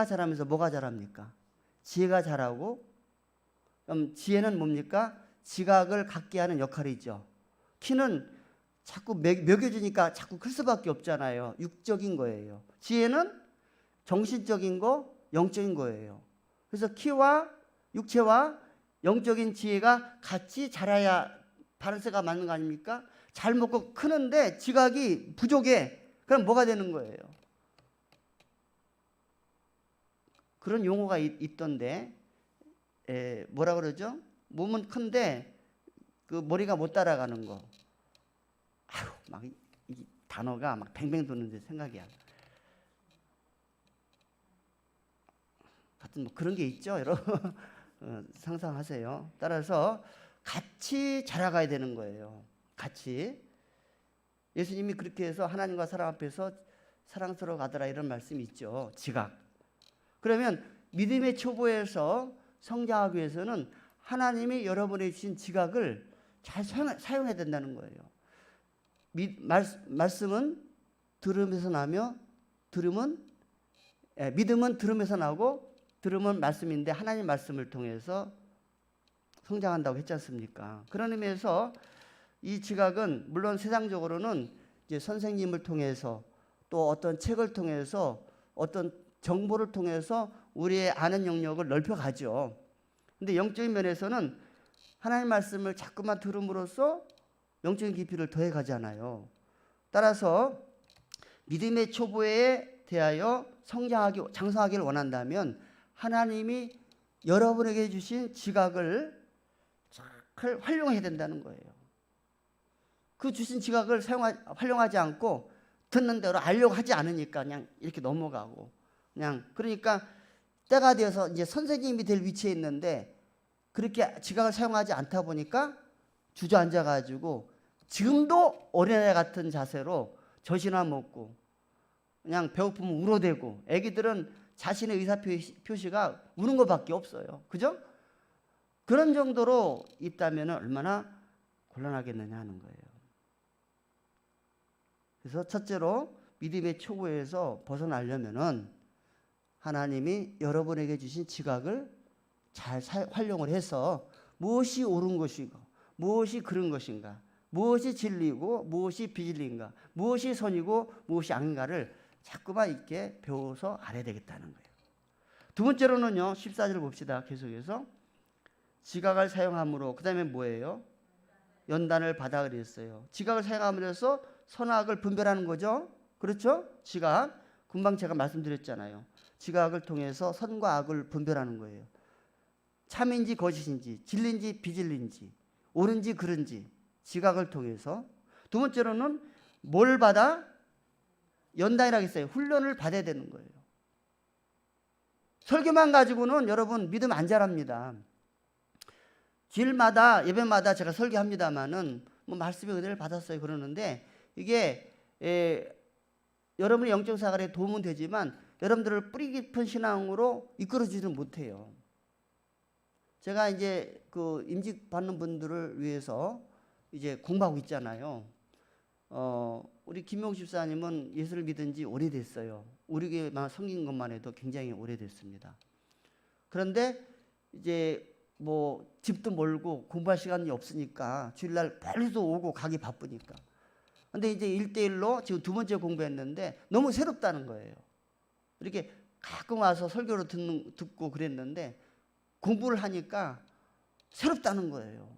자라면서 뭐가 자랍니까? 지혜가 자라고. 그럼 지혜는 뭡니까? 지각을 갖게 하는 역할이죠. 키는 자꾸 먹여주니까 자꾸 클 수밖에 없잖아요. 육적인 거예요. 지혜는 정신적인 거, 영적인 거예요. 그래서 키와 육체와 영적인 지혜가 같이 자라야 바른새가 맞는 거 아닙니까? 잘 먹고 크는데 지각이 부족해. 그럼 뭐가 되는 거예요? 그런 용어가 있던데, 뭐라 그러죠? 몸은 큰데 그 머리가 못 따라가는 거. 아유, 막 이 단어가 막 뱅뱅 도는데 생각이 안 나. 하여튼 뭐 그런 게 있죠, 여러분. 상상하세요. 따라서 같이 자라가야 되는 거예요. 같이. 예수님이 그렇게 해서 하나님과 사람 앞에서 사랑스러워 가더라 이런 말씀이 있죠. 지각. 그러면 믿음의 초보에서 성장하기 위해서는 하나님이 여러분에게 주신 지각을 잘 사용해야 된다는 거예요. 말씀은 들음에서 나며 믿음은 들음에서 나고 들음은 말씀인데 하나님 말씀을 통해서 성장한다고 했지 않습니까? 그런 의미에서 이 지각은 물론 세상적으로는 이제 선생님을 통해서 또 어떤 책을 통해서 어떤 정보를 통해서 우리의 아는 영역을 넓혀가죠. 근데 영적인 면에서는 하나님 말씀을 자꾸만 들음으로써 영적인 깊이를 더해가잖아요. 따라서 믿음의 초보에 대하여 장성하기를 원한다면 하나님이 여러분에게 주신 지각을 잘 활용해야 된다는 거예요. 그 주신 지각을 활용하지 않고 듣는 대로 알려고 하지 않으니까 그냥 이렇게 넘어가고 그러니까 때가 되어서 이제 선생님이 될 위치에 있는데 그렇게 지각을 사용하지 않다 보니까 주저앉아 가지고 지금도 어린애 같은 자세로 젖이나 먹고 그냥 배고프면 울어대고, 애기들은 자신의 의사표시가 우는 것밖에 없어요. 그죠? 그런 정도로 있다면 얼마나 곤란하겠느냐 하는 거예요. 그래서 첫째로 믿음의 초보에서 벗어나려면은 하나님이 여러분에게 주신 지각을 잘 활용을 해서 무엇이 옳은 것인가, 무엇이 그른 것인가, 무엇이 진리고 무엇이 비진리인가, 무엇이 선이고 무엇이 악인가를 자꾸만 있게 배워서 알아야 되겠다는 거예요. 두 번째로는요, 14절 봅시다. 계속해서 지각을 사용함으로, 그 다음에 뭐예요? 연단을 받아 그랬어요. 지각을 사용함으로써 선악을 분별하는 거죠. 그렇죠? 지각. 금방 제가 말씀드렸잖아요. 지각을 통해서 선과 악을 분별하는 거예요. 참인지 거짓인지, 진리인지 비진리인지, 옳은지 그른지 지각을 통해서. 두 번째로는 뭘 받아? 연단이라고 했어요. 훈련을 받아야 되는 거예요. 설교만 가지고는 여러분 믿음 안 자랍니다. 주일마다 예배마다 제가 설교합니다마는 뭐 말씀의 은혜를 받았어요 그러는데 이게 여러분의 영적 생활에 도움은 되지만 여러분들을 뿌리 깊은 신앙으로 이끌어주지는 못해요. 제가 이제 그 임직 받는 분들을 위해서 이제 공부하고 있잖아요. 우리 김용 집사님은 예수를 믿은 지 오래됐어요. 우리 교회만 섬긴 것만 해도 굉장히 오래됐습니다. 그런데 이제 뭐 집도 멀고 공부할 시간이 없으니까 주일날 멀리도 오고 가기 바쁘니까. 근데 이제 1대1로 지금 두 번째 공부했는데 너무 새롭다는 거예요. 이렇게 가끔 와서 설교를 듣고 그랬는데 공부를 하니까 새롭다는 거예요.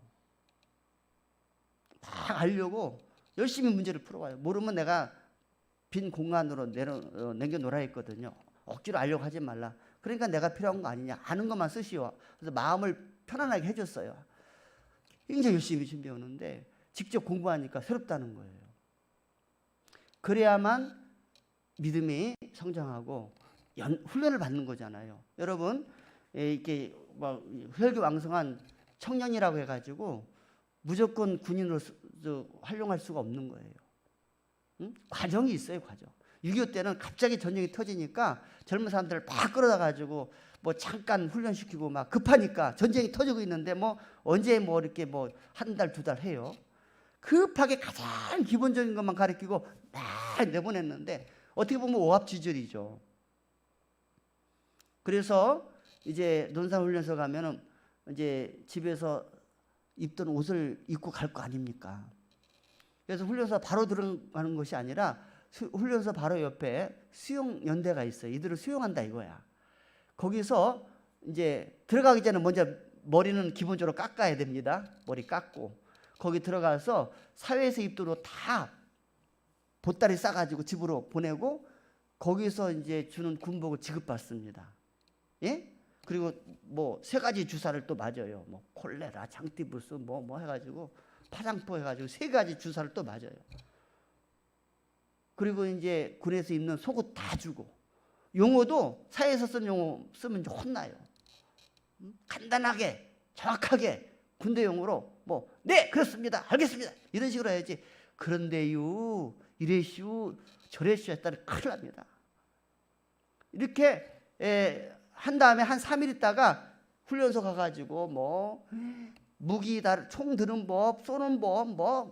막 알려고 열심히 문제를 풀어와요. 모르면 내가 빈 공간으로 남겨놓으라 했거든요. 억지로 알려고 하지 말라. 그러니까 내가 필요한 거 아니냐. 아는 것만 쓰시오. 그래서 마음을 편안하게 해줬어요. 굉장히 열심히 준비해 오는데 직접 공부하니까 새롭다는 거예요. 그래야만 믿음이 성장하고 훈련을 받는 거잖아요. 여러분, 이렇게 막 혈기왕성한 청년이라고 해가지고 무조건 군인으로 활용할 수가 없는 거예요. 응? 과정이 있어요, 과정. 6.25 때는 갑자기 전쟁이 터지니까 젊은 사람들을 막 끌어다 가지고 뭐 잠깐 훈련시키고 막 급하니까 전쟁이 터지고 있는데 뭐 언제 뭐 이렇게 뭐 한 달, 두 달 해요. 급하게 가장 기본적인 것만 가르치고 막 내보냈는데 어떻게 보면 오합지졸이죠. 그래서 이제 논산훈련소 가면은 이제 집에서 입던 옷을 입고 갈 거 아닙니까? 그래서 훈련소 바로 들어가는 것이 아니라 훈련소 바로 옆에 수용연대가 있어요. 이들을 수용한다 이거야. 거기서 이제 들어가기 전에 먼저 머리는 기본적으로 깎아야 됩니다. 머리 깎고 거기 들어가서 사회에서 입던 옷 다 보따리 싸가지고 집으로 보내고 거기서 이제 주는 군복을 지급받습니다. 예? 그리고 뭐 3가지 주사를 또 맞아요. 뭐 콜레라, 장티푸스 뭐 해가지고 파상포 해가지고 3가지 주사를 또 맞아요. 그리고 이제 군에서 입는 속옷 다 주고 용어도 사회에서 쓴 용어 쓰면 이제 혼나요. 간단하게 정확하게 군대 용어로 뭐 네 그렇습니다 알겠습니다 이런 식으로 해야지. 그런데요 이래시오 저래시오 했다면 큰일 납니다. 이렇게 한 다음에 한 3일 있다가 훈련소 가가지고 뭐 무기 총 드는 법 쏘는 법 뭐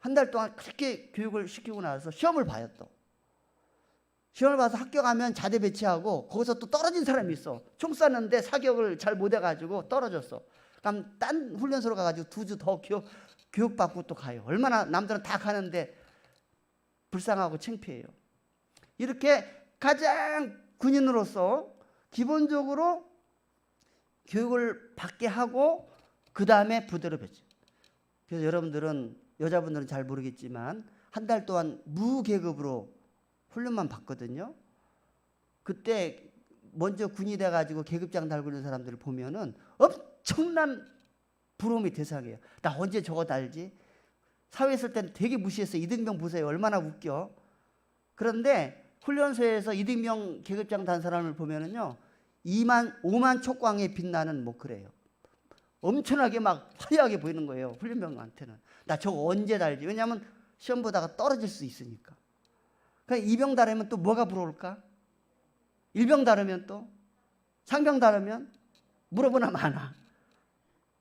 한 달 동안 그렇게 교육을 시키고 나서 시험을 봐요. 또 시험을 봐서 합격하면 자대 배치하고 거기서 또 떨어진 사람이 있어. 총 쐈는데 사격을 잘 못해가지고 떨어졌어. 그럼 딴 훈련소로 가가지고 2주 더 교육받고 또 가요. 얼마나 남들은 다 가는데 불쌍하고 창피해요. 이렇게 가장 군인으로서 기본적으로 교육을 받게 하고 그 다음에 부대로 배치. 그래서 여러분들은 여자분들은 잘 모르겠지만 한 달 동안 무계급으로 훈련만 받거든요. 그때 먼저 군이 돼가지고 계급장 달고 있는 사람들을 보면은 엄청난 부러움의 대상이에요. 나 언제 저거 달지? 사회에 있을 때는 되게 무시했어요. 이등병 보세요. 얼마나 웃겨. 그런데 훈련소에서 이등병 계급장 단 사람을 보면은요 5만 촉광에 빛나는 뭐 그래요. 엄청나게 막 화려하게 보이는 거예요. 훈련병한테는. 나 저거 언제 달지? 왜냐하면 시험 보다가 떨어질 수 있으니까. 그러니까 2병 다르면 또 뭐가 부러울까? 1병 다르면 또? 상병 다르면? 물어보나 마나.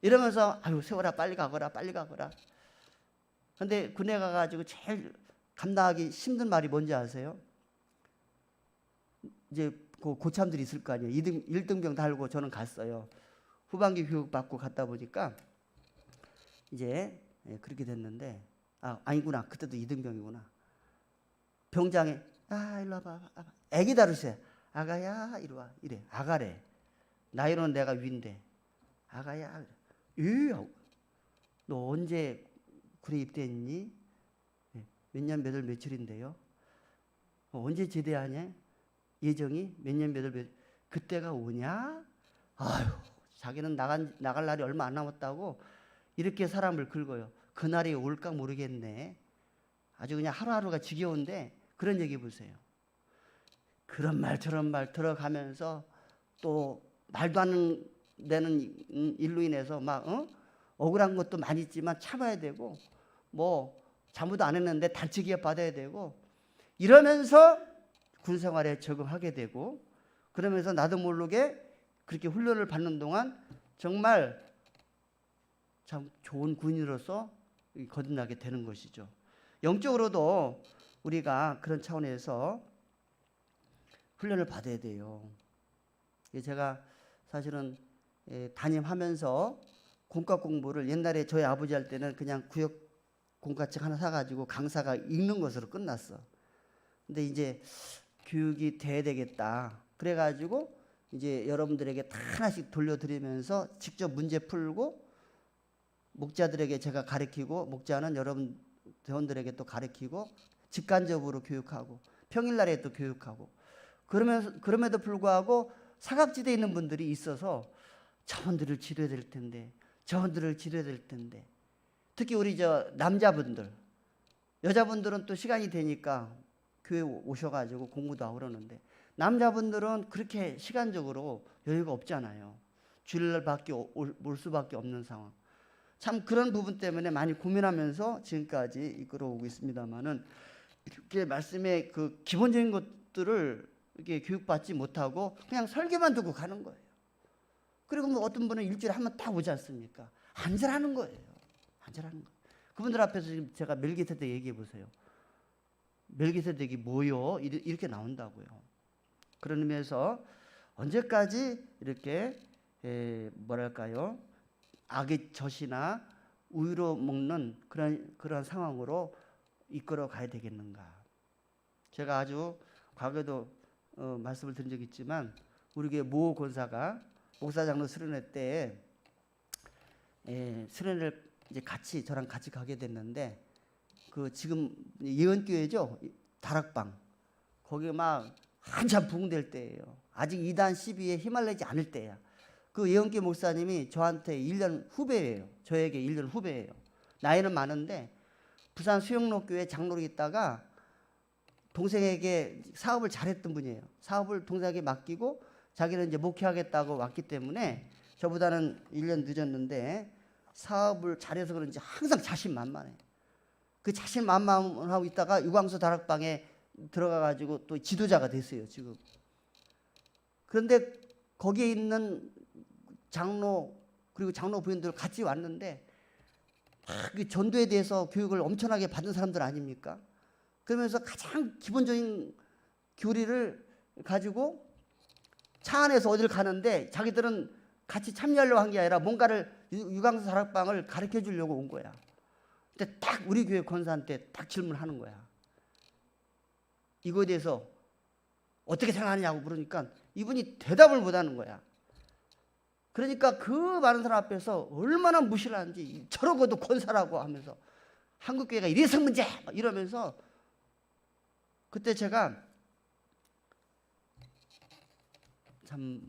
이러면서 아유 세월아 빨리 가거라 빨리 가거라. 근데 군에 가가지고 제일 감당하기 힘든 말이 뭔지 아세요? 이제 그 고참들이 있을 거 아니에요. 1등병 달고 저는 갔어요. 후반기 교육 받고 갔다 보니까 이제 그렇게 됐는데 아니구나 그때도 2등병이구나. 병장에 일로 와봐. 애기 다루세요. 아가야 이리 와. 이래. 아가래. 나이로는 내가 위인데 아가야. 너 언제 군에 입대했니? 몇 년 몇 월 며칠인데요? 언제 제대하냐? 예정이 몇 년 몇 월 그때가 오냐? 아유 자기는 나갈 날이 얼마 안 남았다고 이렇게 사람을 긁어요. 그날이 올까 모르겠네. 아주 그냥 하루하루가 지겨운데 그런 얘기 보세요. 그런 말 저런 말 들어가면서 또 말도 안 되는 일로 인해서 막 억울한 것도 많이 있지만 참아야 되고 뭐 잘못 안 했는데 달치기에 받아야 되고 이러면서 군생활에 적응하게 되고 그러면서 나도 모르게 그렇게 훈련을 받는 동안 정말 참 좋은 군인으로서 거듭나게 되는 것이죠. 영적으로도 우리가 그런 차원에서 훈련을 받아야 돼요. 제가 사실은 담임하면서 공과 공부를 옛날에 저희 아버지 할 때는 그냥 구역 공과책 하나 사가지고 강사가 읽는 것으로 끝났어. 근데 이제 교육이 돼야 되겠다. 그래가지고 이제 여러분들에게 다 하나씩 돌려드리면서 직접 문제 풀고 목자들에게 제가 가르치고 목자는 여러분 대원들에게 또 가르치고 직간접으로 교육하고 평일날에 또 교육하고 그럼에도 불구하고 사각지대에 있는 분들이 있어서 저분들을 지려야 될 텐데, 저분들을 지려야 될 텐데, 특히 우리 저 남자분들, 여자분들은 또 시간이 되니까 교회 오셔가지고 공부도 하고 그러는데, 남자분들은 그렇게 시간적으로 여유가 없잖아요. 주일날밖에 올 수밖에 없는 상황. 참 그런 부분 때문에 많이 고민하면서 지금까지 이끌어오고 있습니다만은, 이렇게 말씀의 그 기본적인 것들을 이렇게 교육받지 못하고 그냥 설교만 듣고 가는 거예요. 그리고 뭐 어떤 분은 일주일에 한 번 딱 오지 않습니까? 안절하는 거예요. 안절하는 거예요. 그분들 앞에서 지금 제가 멜기세덱 얘기해 보세요. 멜기세덱이 뭐요? 이렇게 나온다고요. 그런 의미에서 언제까지 이렇게 뭐랄까요? 악의 젖이나 우유로 먹는 그런 상황으로 이끌어 가야 되겠는가? 제가 아주 과거에도 말씀을 드린 적이 있지만, 우리 교회 모 권사가 목사장로 수련회 때 수련회를 이제 저랑 같이 가게 됐는데, 그 지금 예언교회죠, 다락방, 거기 막 한참 부흥될 때예요. 아직 2단 12에 힘을 내지 않을 때야. 그 예언교회 목사님이 저한테 1년 후배예요. 저에게 1년 후배예요. 나이는 많은데 부산 수영로교회 장로로 있다가 동생에게 사업을 잘했던 분이에요. 사업을 동생에게 맡기고 자기는 이제 목회하겠다고 왔기 때문에 저보다는 1년 늦었는데 사업을 잘해서 그런지 항상 자신만만해. 그 자신만만하고 있다가 유광수 다락방에 들어가가지고 또 지도자가 됐어요, 지금. 그런데 거기에 있는 장로 그리고 장로 부인들 같이 왔는데 그 전도에 대해서 교육을 엄청나게 받은 사람들 아닙니까? 그러면서 가장 기본적인 교리를 가지고 차 안에서 어디를 가는데 자기들은 같이 참여하려고 한 게 아니라 뭔가를 유광수 다락방을 가르쳐 주려고 온 거야. 근데 딱 우리 교회 권사한테 딱 질문하는 거야. 이거에 대해서 어떻게 생각하냐고 물으니까 이분이 대답을 못하는 거야. 그러니까 그 많은 사람 앞에서 얼마나 무시를 하는지, 저러고도 권사라고 하면서 한국 교회가 이래서 문제 이러면서, 그때 제가 참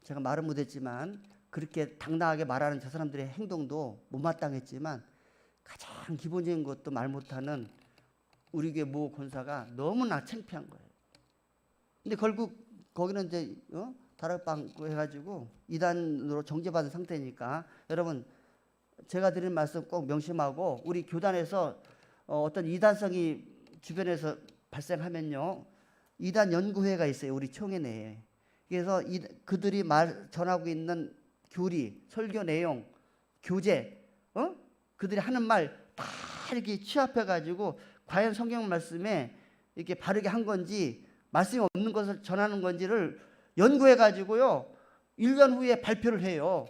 제가 말은 못했지만 그렇게 당당하게 말하는 저 사람들의 행동도 못마땅했지만 가장 기본적인 것도 말 못하는 우리 교회 모 권사가 너무나 창피한 거예요. 근데 결국 거기는 이제 다락방 해가지고 2단으로 정죄받은 상태니까, 여러분 제가 드리는 말씀 꼭 명심하고, 우리 교단에서 어떤 이단성이 주변에서 발생하면요, 2단 연구회가 있어요, 우리 총회 내에. 그래서 그들이 전하고 있는 교리, 설교 내용, 교재, 그들이 하는 말 다 이렇게 취합해가지고 과연 성경 말씀에 이렇게 바르게 한 건지, 말씀이 없는 것을 전하는 건지를 연구해가지고요 1년 후에 발표를 해요.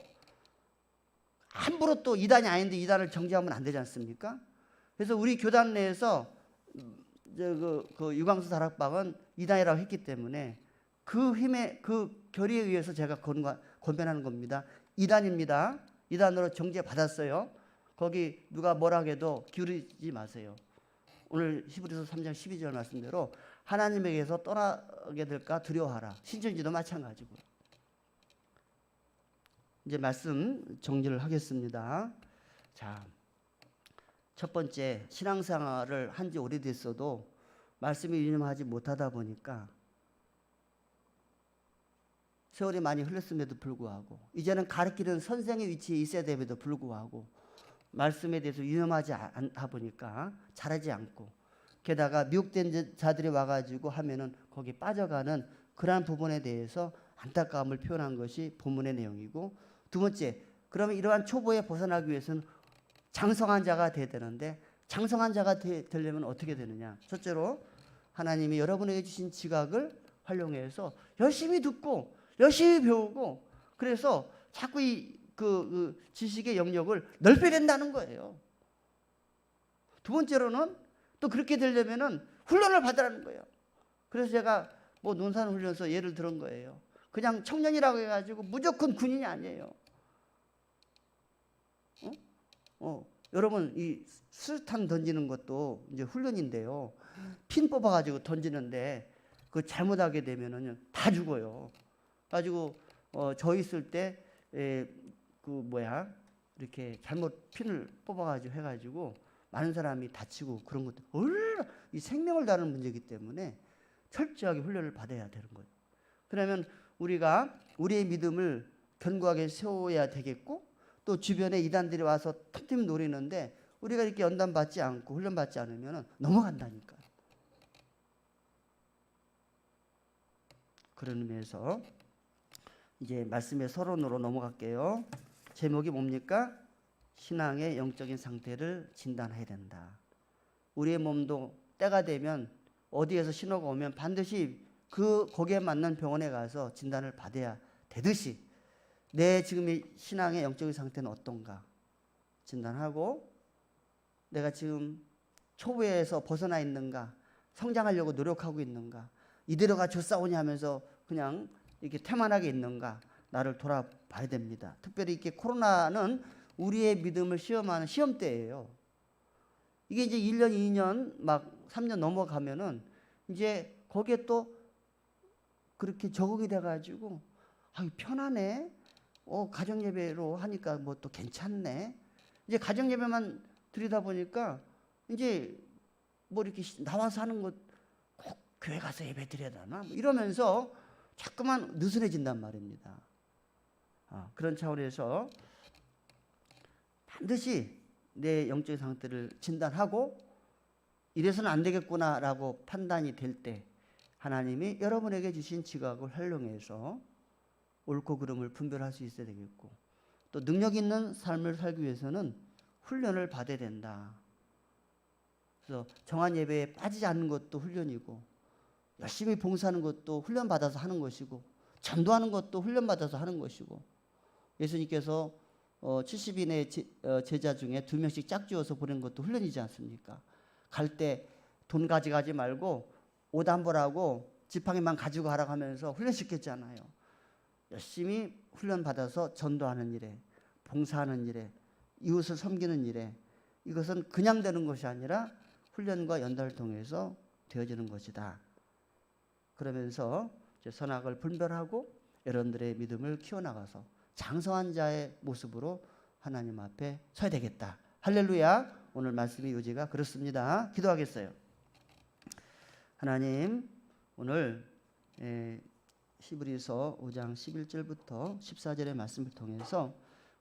함부로 또 2단이 아닌데 2단을 정죄하면 안 되지 않습니까? 그래서 우리 교단 내에서 그 유광수 다락방은 2단이라고 했기 때문에 그 힘에, 그 결의에 의해서 제가 권변하는 겁니다. 2단입니다. 2단으로 정죄받았어요. 거기 누가 뭐라 해도 기울이지 마세요. 오늘 히브리서 3장 12절 말씀대로 하나님에게서 떠나게 될까 두려워하라. 신천지도 마찬가지고요. 이제 말씀 정리를 하겠습니다. 자, 첫 번째, 신앙생활을 한 지 오래됐어도 말씀이 유념하지 못하다 보니까 세월이 많이 흘렀음에도 불구하고, 이제는 가르치는 선생의 위치에 있어야 됨에도 불구하고 말씀에 대해서 유념하지 않다 보니까 잘하지 않고, 게다가 미혹된 자들이 와가지고 하면은 거기 빠져가는 그러한 부분에 대해서 안타까움을 표현한 것이 본문의 내용이고, 두 번째, 그러면 이러한 초보에 벗어나기 위해서는 장성한 자가 돼야 되는데, 장성한 자가 되려면 어떻게 되느냐? 첫째로 하나님이 여러분에게 주신 지각을 활용해서 열심히 듣고 열심히 배우고, 그래서 자꾸 그 지식의 영역을 넓혀야 된다는 거예요. 두 번째로는 또 그렇게 되려면은 훈련을 받으라는 거예요. 그래서 제가 논산훈련소 예를 들은 거예요. 그냥 청년이라고 해가지고 무조건 군인이 아니에요. 여러분, 이 수류탄 던지는 것도 이제 훈련인데요. 핀 뽑아가지고 던지는데 그 잘못하게 되면은 다 죽어요. 가지고 저 있을 때 이렇게 잘못 핀을 뽑아가지고 해가지고 많은 사람이 다치고 그런 것도 얼마나 이 생명을 다루는 문제이기 때문에 철저하게 훈련을 받아야 되는 거예요. 그러면 우리가 우리의 믿음을 견고하게 세워야 되겠고, 또 주변에 이단들이 와서 틈틈이 노리는데 우리가 이렇게 연단받지 않고 훈련받지 않으면 넘어간다니까. 그런 의미에서 이제 말씀의 서론으로 넘어갈게요. 제목이 뭡니까? 신앙의 영적인 상태를 진단해야 된다. 우리의 몸도 때가 되면 어디에서 신호가 오면 반드시 거기에 맞는 병원에 가서 진단을 받아야 되듯이 내 지금의 신앙의 영적인 상태는 어떤가 진단하고, 내가 지금 초보에서 벗어나 있는가, 성장하려고 노력하고 있는가, 이대로가 좋사오냐 하면서 그냥 이렇게 태만하게 있는가, 나를 돌아봐야 됩니다. 특별히 이렇게 코로나는 우리의 믿음을 시험하는 시험대예요. 이게 이제 1년, 2년, 막 3년 넘어가면은 이제 거기에 또 그렇게 적응이 돼가지고 편하네. 가정 예배로 하니까 뭐 또 괜찮네. 이제 가정 예배만 드리다 보니까 이제 뭐 이렇게 나와서 하는 것 꼭 교회 가서 예배 드려야 되나? 뭐 이러면서 자꾸만 느슨해진단 말입니다. 그런 차원에서 반드시 내 영적인 상태를 진단하고 이래서는 안 되겠구나라고 판단이 될 때 하나님이 여러분에게 주신 지각을 활용해서 옳고 그름을 분별할 수 있어야 되겠고, 또 능력 있는 삶을 살기 위해서는 훈련을 받아야 된다. 그래서 정한 예배에 빠지지 않는 것도 훈련이고, 열심히 봉사하는 것도 훈련받아서 하는 것이고, 전도하는 것도 훈련받아서 하는 것이고, 예수님께서 70인의 제자 중에 2명씩 짝지어서 보낸 것도 훈련이지 않습니까? 갈 때 돈 가져가지 말고 옷 한 벌하고 지팡이만 가지고 가라고 하면서 훈련시켰잖아요. 열심히 훈련받아서 전도하는 일에, 봉사하는 일에, 이웃을 섬기는 일에, 이것은 그냥 되는 것이 아니라 훈련과 연단을 통해서 되어지는 것이다. 그러면서 선악을 분별하고 여러분들의 믿음을 키워나가서 장성한 자의 모습으로 하나님 앞에 서야 되겠다. 할렐루야. 오늘 말씀의 요지가 그렇습니다. 기도하겠어요. 하나님, 오늘 히브리서 5장 11절부터 14절의 말씀을 통해서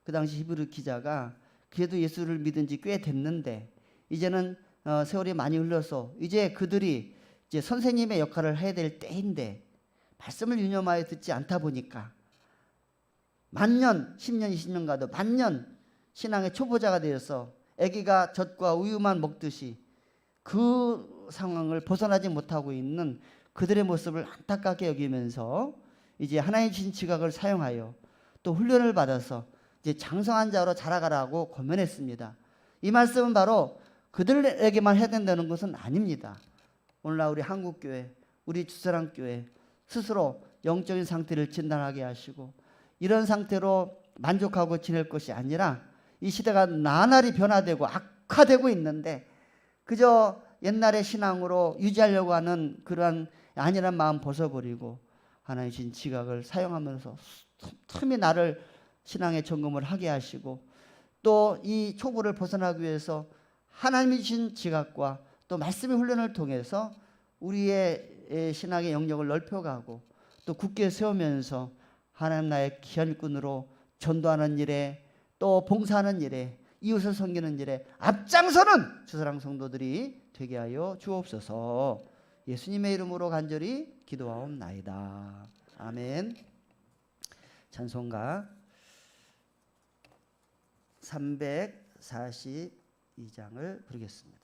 그 당시 히브리 기자가 그래도 예수를 믿은 지 꽤 됐는데 이제는 세월이 많이 흘러서 이제 그들이 이제 선생님의 역할을 해야 될 때인데 말씀을 유념하여 듣지 않다 보니까 만년, 10년, 20년 가도 만년 신앙의 초보자가 되어서 아기가 젖과 우유만 먹듯이 그 상황을 벗어나지 못하고 있는 그들의 모습을 안타깝게 여기면서 이제 하나님의 주신 지각을 사용하여 또 훈련을 받아서 이제 장성한 자로 자라가라고 권면했습니다. 이 말씀은 바로 그들에게만 해야 된다는 것은 아닙니다. 오늘날 우리 한국교회, 우리 주사랑교회 스스로 영적인 상태를 진단하게 하시고 이런 상태로 만족하고 지낼 것이 아니라 이 시대가 나날이 변화되고 악화되고 있는데 그저 옛날의 신앙으로 유지하려고 하는 그러한 안일한 마음 벗어버리고 하나님 주신 지각을 사용하면서 틈이 나를 신앙의 점검을 하게 하시고 또 이 초보를 벗어나기 위해서 하나님이 주신 지각과 또 말씀의 훈련을 통해서 우리의 신앙의 영역을 넓혀가고 또 굳게 세우면서 하나님 나의 귀한 일꾼으로 전도하는 일에 또 봉사하는 일에 이웃을 섬기는 일에 앞장서는 주사랑 성도들이 되게 하여 주옵소서. 예수님의 이름으로 간절히 기도하옵나이다. 아멘. 찬송가 342장을 부르겠습니다.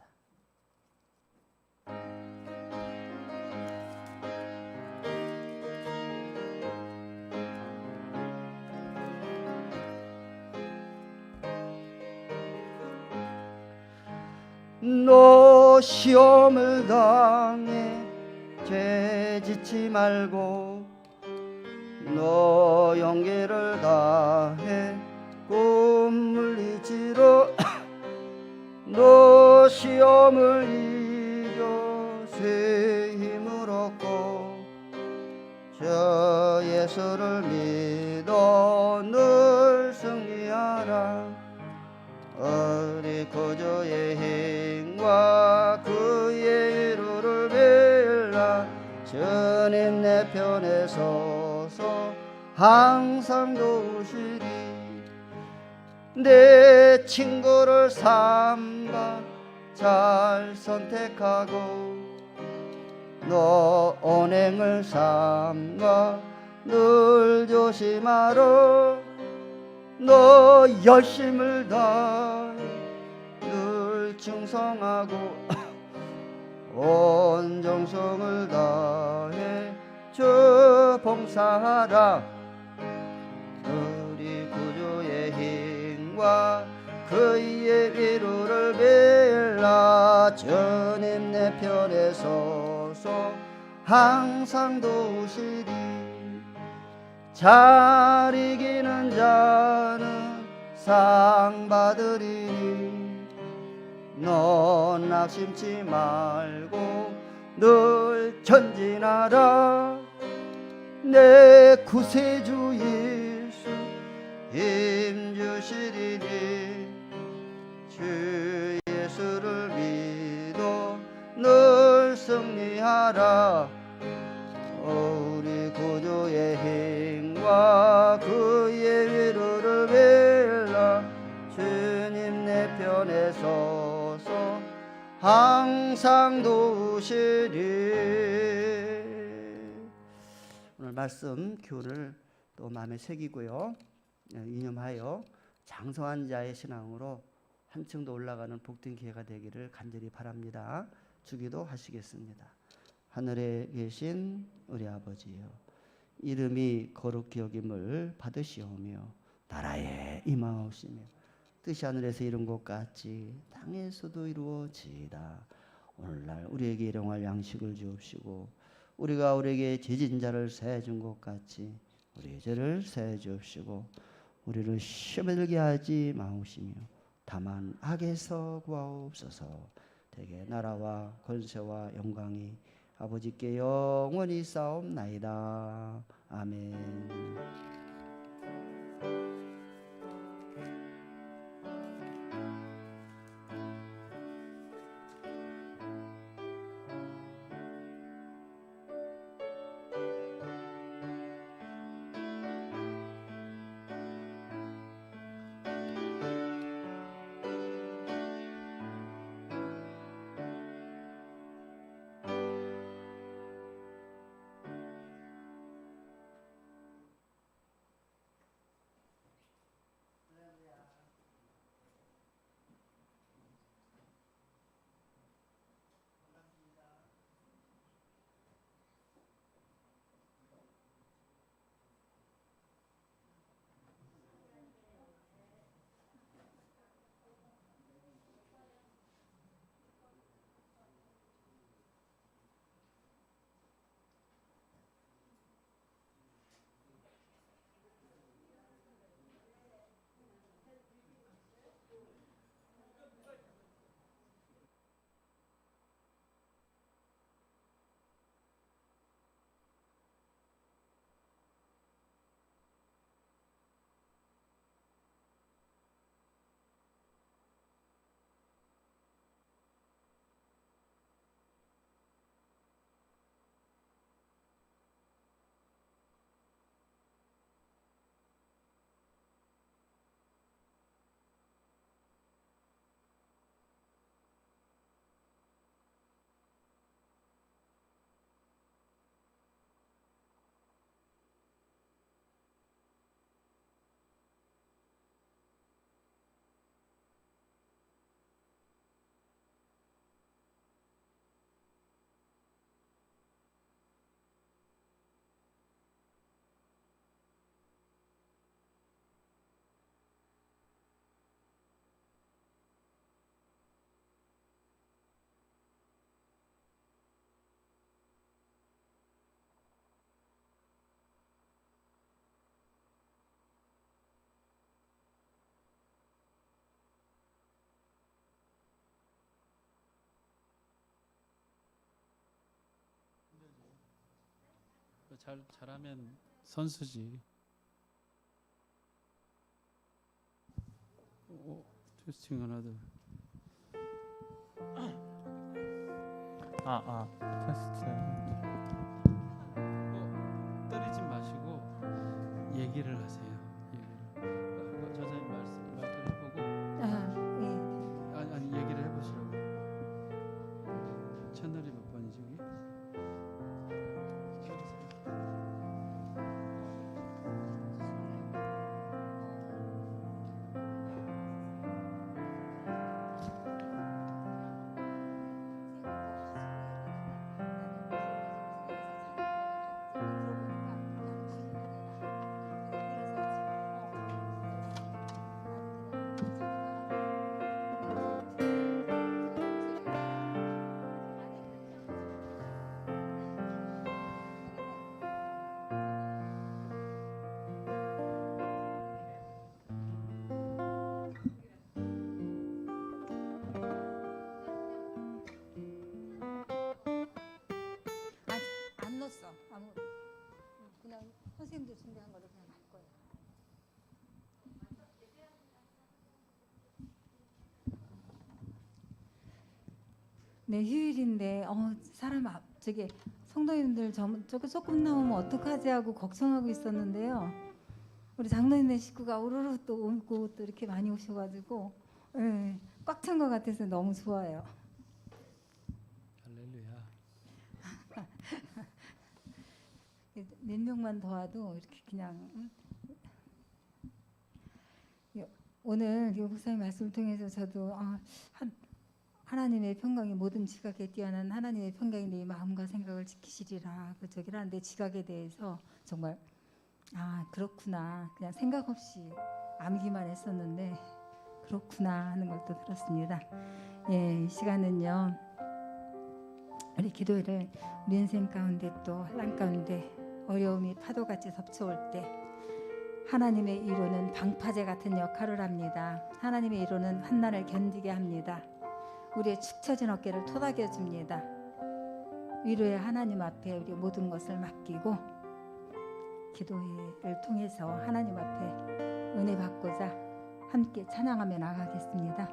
너 시험을 당해 죄짓지 말고 너 용기를 다해 꿈을 이지로 너 시험을 이겨 새 힘을 얻고 저 예수 예수를 믿어 늘 승리하라. 우리 구주의 힘과 그의 위로를 빌라. 주님 내 편에 서서 항상 도우시리. 내 친구를 삼가 잘 선택하고 너 언행을 삼가 늘 조심하라. 너 열심을 다해 늘 충성하고 온 정성을 다해 주 봉사하라. 우리 구주의 힘과 그의 위로를 빌라. 주님 내 편에 서서 항상 도우시리. 잘 이기는 자는 상 받으리니 넌 낙심치 말고 늘 전진하라. 내 구세주 예수 힘 주시리니 주 예수를 믿어 늘 승리하라. 우리 구주의 힘과 그의 위로를 빌라. 주님 내 편에 서서 항상 도우시리. 오늘 말씀 교훈을 또 마음에 새기고요, 이념하여 장성한 자의 신앙으로 한층 더 올라가는 복된 기회가 되기를 간절히 바랍니다. 주기도 하시겠습니다. 하늘에 계신 우리 아버지여, 이름이 거룩히 여김을 받으시오며 나라에 임하옵시며 뜻이 하늘에서 이룬 것 같이 땅에서도 이루어지이다. 오늘날 우리에게 일용할 양식을 주옵시고 우리가 우리에게 죄진 자를 사해 준 것 같이 우리의 죄를 사해 주옵시고 우리를 시험에 들게 하지 마옵시며 다만 악에서 구하옵소서. 대개 나라와 권세와 영광이 아버지께 영원히 싸움나이다. 아멘. 잘하면 선수지. 테스팅 하나 둘. 테스트. 때리지 마시고 얘기를 하세요. 얘기를. 저자님 말씀을 해보고 아니 얘기를 해보시라고. 채널이 몇 번이지 여기? 켜주세요. 안 넣었어. 그냥 선생님들 준비한 거로 그냥 할 거예요. 네, 휴일인데 사람 저기 성도님들 저거 조금 나오면 어떡하지 하고 걱정하고 있었는데요. 우리 장로님네 식구가 우르르 또 오고 또 이렇게 많이 오셔가지고 꽉 찬 것 같아서 너무 좋아요. 할렐루야. 몇 명만 더 와도 이렇게 그냥 오늘 유 목사님 말씀을 통해서 저도 하나님의 평강이 모든 지각에 뛰어난 하나님의 평강이 내 마음과 생각을 지키시리라 그 저기라는데 지각에 대해서 정말 그렇구나 그냥 생각 없이 암기만 했었는데 그렇구나 하는 걸 또 들었습니다. 이 시간은요 우리 기도회를 우리 인생 가운데 또 환난 가운데 어려움이 파도같이 덮쳐올 때 하나님의 이로는 방파제 같은 역할을 합니다. 하나님의 이로는 환난을 견디게 합니다. 우리의 축 처진 어깨를 토닥여 줍니다. 위로의 하나님 앞에 우리 모든 것을 맡기고 기도회를 통해서 하나님 앞에 은혜 받고자 함께 찬양하며 나가겠습니다.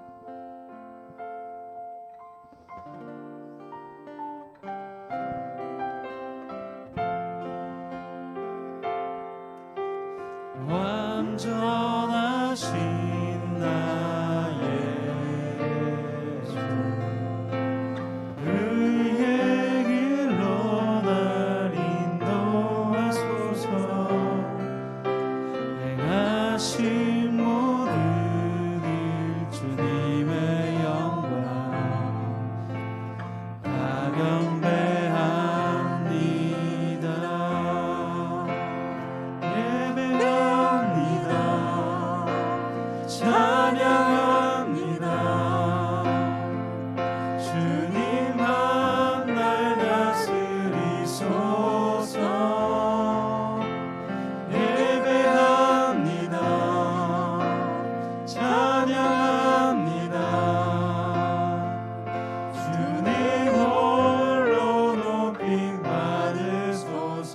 완전하신 나의 예수 의의 길로 날 인도하소서 행하신 모든 일 주님의 영광 다 경배합니다. 찬양합니다. 주님만 날 다스리소서. 예배합니다. 찬양합니다. 주님 홀로 높임 받으소서.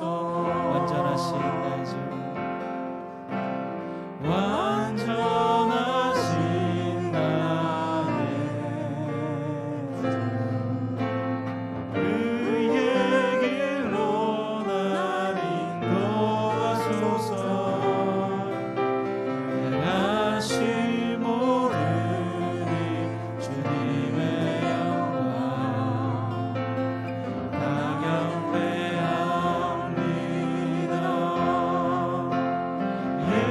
완전하신 나의 완전하신 나의 의의 길로 날 인도하소서. 행하신 모든 일 주님의 영광 다 경배합니다.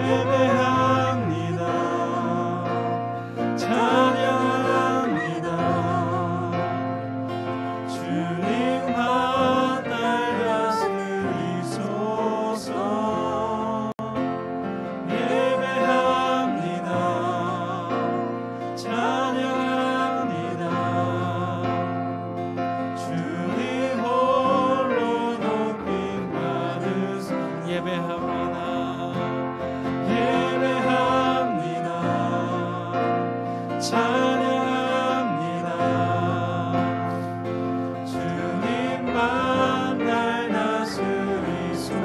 예배합니다. 찬양합니다. 주님만 날 다스리소서. 예배합니다. 찬양합니다. 주님 홀로 높임 받으소서. 예배합니다. 예배합니다. 찬양합니다. 주님만 날 다스리소서.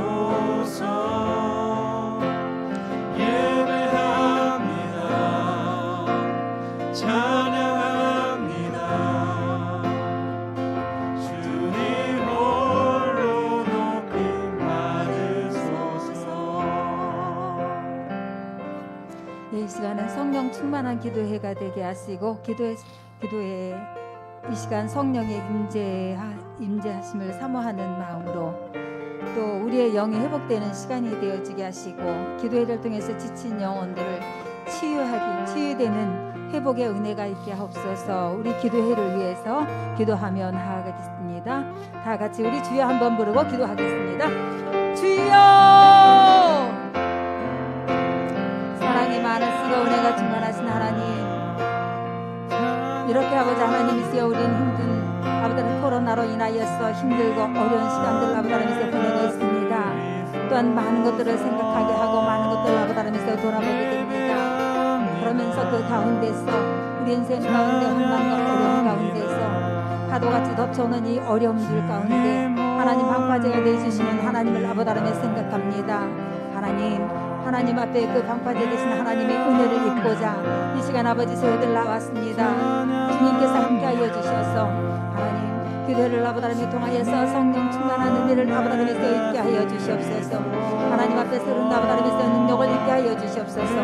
충만한 기도회가 되게 하시고 기도회 이 시간 성령의 임재하심을 사모하는 마음으로 또 우리의 영이 회복되는 시간이 되어지게 하시고 기도회를 통해서 지친 영혼들을 치유되는 회복의 은혜가 있게 하옵소서. 우리 기도회를 위해서 기도하며 나아가겠습니다. 다 같이 우리 주여 한번 부르고 기도하겠습니다. 주여! 사랑이 많으시고 은혜가 충만하신 하나님, 이렇게 아버지 하나님이시여 우리는 힘든 아버지는 코로나로 인하여서 힘들고 어려운 시간들을 아버지 하나님이시여 보내고 있습니다. 또한 많은 것들을 생각하게 하고 많은 것들을 아버지 하나님이시여 돌아보게 됩니다. 그러면서 그 가운데서 우리 인생 가운데 환난과 어려움 가운데서 파도같이 덮쳐오는 이 어려움들 가운데 하나님 방파제가 되어주시는 하나님을 아버지 하나님 생각합니다. 하나님 앞에 그 방파제 되신 하나님의 은혜를 입고자 이 시간 아버지 저희들 나왔습니다. 주님께서 함께하여 주셔서 하나님 기도를 아버지 하나님을 통하여서 성령 충만한 은혜를 아버지 하나님께서 있게 하여 주시옵소서. 하나님 앞에서 흐른 아버지 하나님께서 능력을 있게 하여 주시옵소서.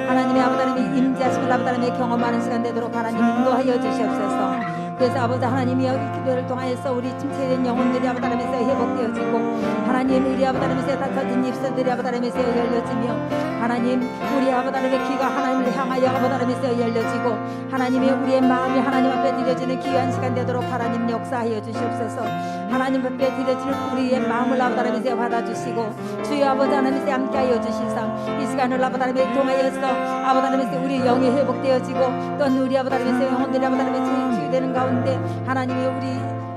하나님의 아버지 하나님의 임재하심을 아버지 하나님의 경험하는 시간 되도록 하나님 인도하여 주시옵소서. 그래서 아버지 하나님이 이 기도를 통하여서 우리 침체된 영혼들이 아버지 하나님에서 회복되어지고 하나님 우리 아버지 하나님에서 닫혀진 입술들이 아버지 하나님에서 열려지며 하나님 우리 아버지 하나님의 귀가 하나님을 향하여 아버지 하나님에서 열려지고 하나님의 우리의 마음이 하나님 앞에 드려지는 귀한 시간 되도록 하나님 역사하여 주시옵소서. 하나님 앞에 드려지는 우리의 마음을 아버지 하나님에서 받아주시고 주여 아버지 하나님에서 함께하여 주시사 이 시간을 아버지 하나님을 통하여서 아버지 하나님에서 우리 영이 회복되어지고 또한 우리 아버지 하나님에서 영혼들이 아버지 하나님에서 치유되는 가운데 하나님의 우리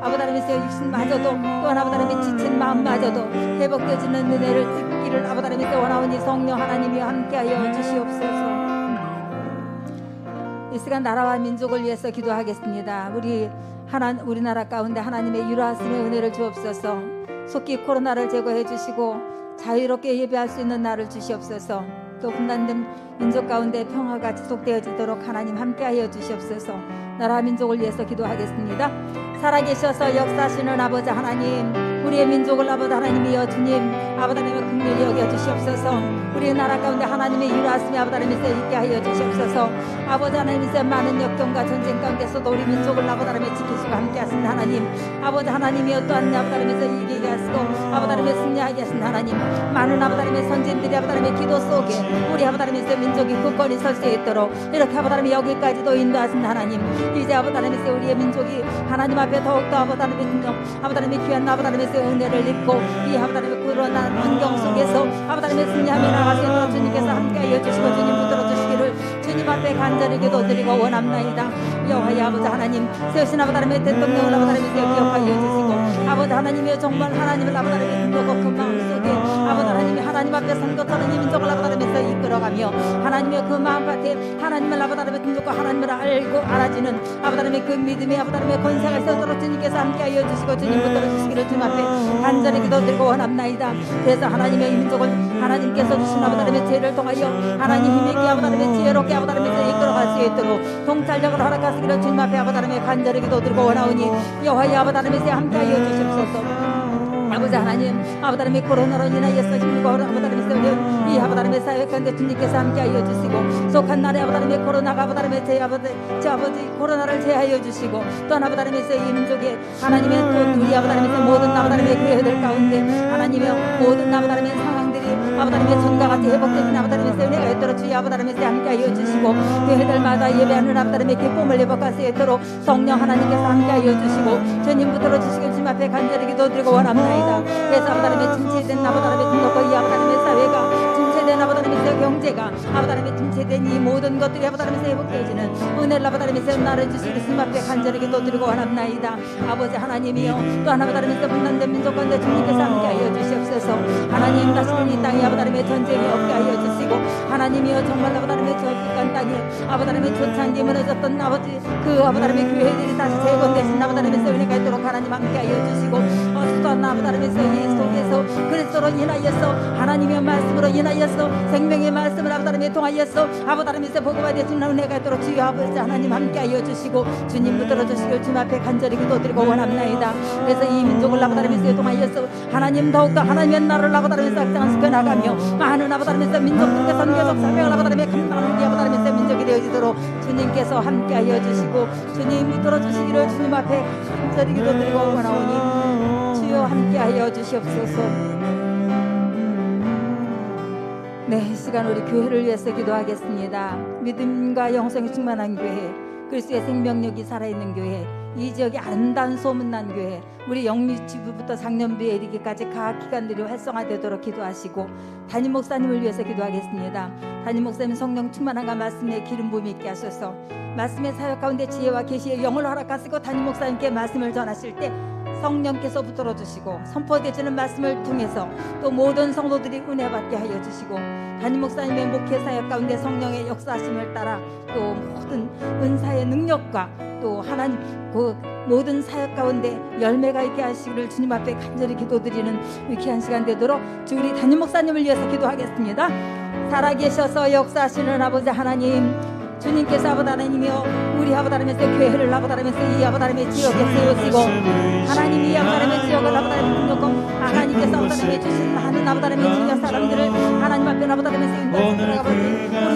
아버지 하나님의 육신마저도 또한 아버지 하나님의 지친 마음마저도 회복되어지는 은혜를 입기를 아버지 하나님의 원하오니 성령 하나님이 함께하여 주시옵소서. 이 시간 나라와 민족을 위해서 기도하겠습니다. 우리나라 가운데 하나님의 유라하심의 은혜를 주옵소서. 속히 코로나를 제거해 주시고 자유롭게 예배할 수 있는 날을 주시옵소서. 또 분단된 민족 가운데 평화가 지속되어지도록 하나님 함께하여 주시옵소서. 나라 민족을 위해서 기도하겠습니다. 살아계셔서 역사하시는 아버지 하나님, 우리의 민족을 아버지 하나님이여 주님 아버지 하나님의 긍휼히 여겨주시옵소서. 우리의 나라 가운데 하나님의 유라하심이 아버지 하나님께서 있게 하여 주시옵소서. 아버지 하나님께서 많은 역경과 전쟁 가운데서도 우리 민족을 아버지 하나님의 지키시고 함께 하신 하나님, 아버지 하나님이여 또한 아버지 하나님께서 이기게 하시고 아버지 하나님의 승리하게 하신 하나님, 많은 아버지 하나님의 선진들이 아버지 하나님의 기도 속에 우리 아버지 하나님께서 민족이 굳건히 설 수 있도록 이렇게 아버지 하나님 여기까지도 인도하신 하나님, 이제 아버지 하나님께서 우리의 민족이 하나님 앞에 더욱더 아버지 하나님의 능력 아버지 하나님의 귀한 아버지 하나님의 은혜를 입고 이 아버지 하나님의 코로나 환경 속에서 아버지 하나님의 승리하며 나갈 수 있도록 주님께서 함께하여 주시고 주님 붙들어 주시기를 주님 앞에 간절히 기도드리고 원합나이다. 여호와의 아버지 하나님, 세우신 아버지 하나님의 대통령을 아버지 하나님께 기억하여 주시고 아버지 하나님이여 정말 하나님을 아버지 하나님의 눈보고 그 마음속에 아버지 하나님이 하나님 앞에 선교처럼 이 민족을 아버지 하나님에서 이끌어가며 하나님의 그 마음밭에 하나님을 아버지 하나님의 눈보고 하나님을 알고 알아지는 아버지 하나님의 그 믿음의 아버지 하나님의 권세가 세우도록 주님께서 함께하여 주시고 주님 붙들어 주시기를 주님 앞에 간절히 기도드리고 원합나이다. 그래서 하나님의 이 민족을 하나님께서 주신 아버지 하나님의 지혜를 통하여 하나님 힘있게 아버지 하나님의 지혜롭게 아버지 하나님에서 이끌어갈 수 있도록 통찰력을 허락하시기를 주님 앞에 아버지 하나님의 간절히 기도드리고 원하오니 여호와의 아버지 하나님에서 함께하여 주시옵소서. 아버지 하나님, 아버지 하나님의 코로나로 인하여서 힘들고 아버지 하나님께서 이 아버지 하나님의 사회 가운데 주님께서 함께하여 주시고 속한 날에 아버지 하나님의 코로나가 아버지 하나님의 제 아버지 코로나를 제하여 주시고 또한 아버지 하나님께서 이 민족의 하나님의 또 우리 아버지 하나님의 모든 아버지 하나님의 교회들 가운데 하나님의 모든 아버지 하나님의 상황들이 아버지 하나님의 전과 같이 회복되는 아버지 하나님의 은혜가 있도록 주의 아버지 하나님께서 함께하여 주시고 교회들마다 예배하는 아버지 하나님의 기쁨을 회복할 수 있도록 성령 하나님께서 함께하여 주시고 주님 붙들어 주시길 주님 앞에 간절히 기도드리고 원합니다. 그래서 아버지 하나님의 침체된 아버지 하나님의 등록과 이 아버지 하나님의 사회가 침체된 아버지 하나님의 경제가 아버지 하나님의 침체된 이 모든 것들이 아버지 하나님의 회복되어지는 은혜를 아버지 하나님의 나를 주시기 주님 앞에 간절히 기도드리고 원합나이다. 아버지 하나님이여 또한 아버지 하나님의 분단된 민족 가운데 주님께서 함께하여 주시옵소서. 하나님 다시는 이 땅에 아버지 하나님의 전쟁이 없게 하여 주시고 하나님이여 정말 아버지 하나님의 저주간 땅에 아버지 하나님의 초창기 무너졌던 아버지 그 아버지 하나님의 교회들이 다시 재건되신 아버지 하나님의 은혜가 있도록 하나님 함께하여 주시고 또한 아버지 하나님의 이 속에서 그리스도로 인하여서 하나님의 말씀으로 인하여서 통하여서 생명의 말씀을 아버지 하나님에 통하여서 아버지 하나님께서 복음화되신 은혜가 있도록 주여 아버지 하나님 함께하여 주시고 주님 붙들어 주시길 주님 앞에 간절히 기도드리고 원합나이다. 그래서 이 민족을 아버지 하나님께서 통하여서 하나님 더욱더 하나님의 나라를 아버지 하나님께서 확장시켜 나가며 많은 아버지 하나님께서 민족들에게 선교적 사명을 아버지 하나님의 감당하는 우리 아버지 하나님께서 민족이 되어지도록 주님께서 함께하여 주시고 주님 붙들어 주시기를 주님 앞에 간절히 기도드리고 원하오니 주여 함께하여 주시옵소서. 네, 이 시간 우리 교회를 위해서 기도하겠습니다. 믿음과 영성이 충만한 교회, 그리스도의 생명력이 살아있는 교회, 이 지역의 아름다운 소문난 교회, 우리 영리지부부터 상년부에 이르기까지 각 기관들이 활성화되도록 기도하시고 담임 목사님을 위해서 기도하겠습니다. 담임 목사님 성령 충만함과 말씀에 기름 부음이 있게 하셔서 말씀의 사역 가운데 지혜와 계시의 영을 허락하시고 담임 목사님께 말씀을 전하실 때 성령께서 붙들어 주시고 선포되지는 말씀을 통해서 또 모든 성도들이 은혜 받게 하여 주시고 담임 목사님의 목회 사역 가운데 성령의 역사하심을 따라 또 모든 은사의 능력과 또 하나님 그 모든 사역 가운데 열매가 있게 하시기를 주님 앞에 간절히 기도드리는 위키한 시간 되도록 주 우리 담임 목사님을 위해서 기도하겠습니다. 살아계셔서 역사하시는 아버지 하나님, 주님께서 아버지 하나님이여 우리 아버지 하나님의 교회를 아버지 하나님의 이 아버지 하나님의 지역에 세우시고 하나님이 이 아버지 하나님의 지역을 아버지 하나님의 능력과 하나님께서 아버지 하나님의 주신 많은 아버지 하나님의 주여 사람들을 하나님 앞에 아버지 하나님의 세운다. 우리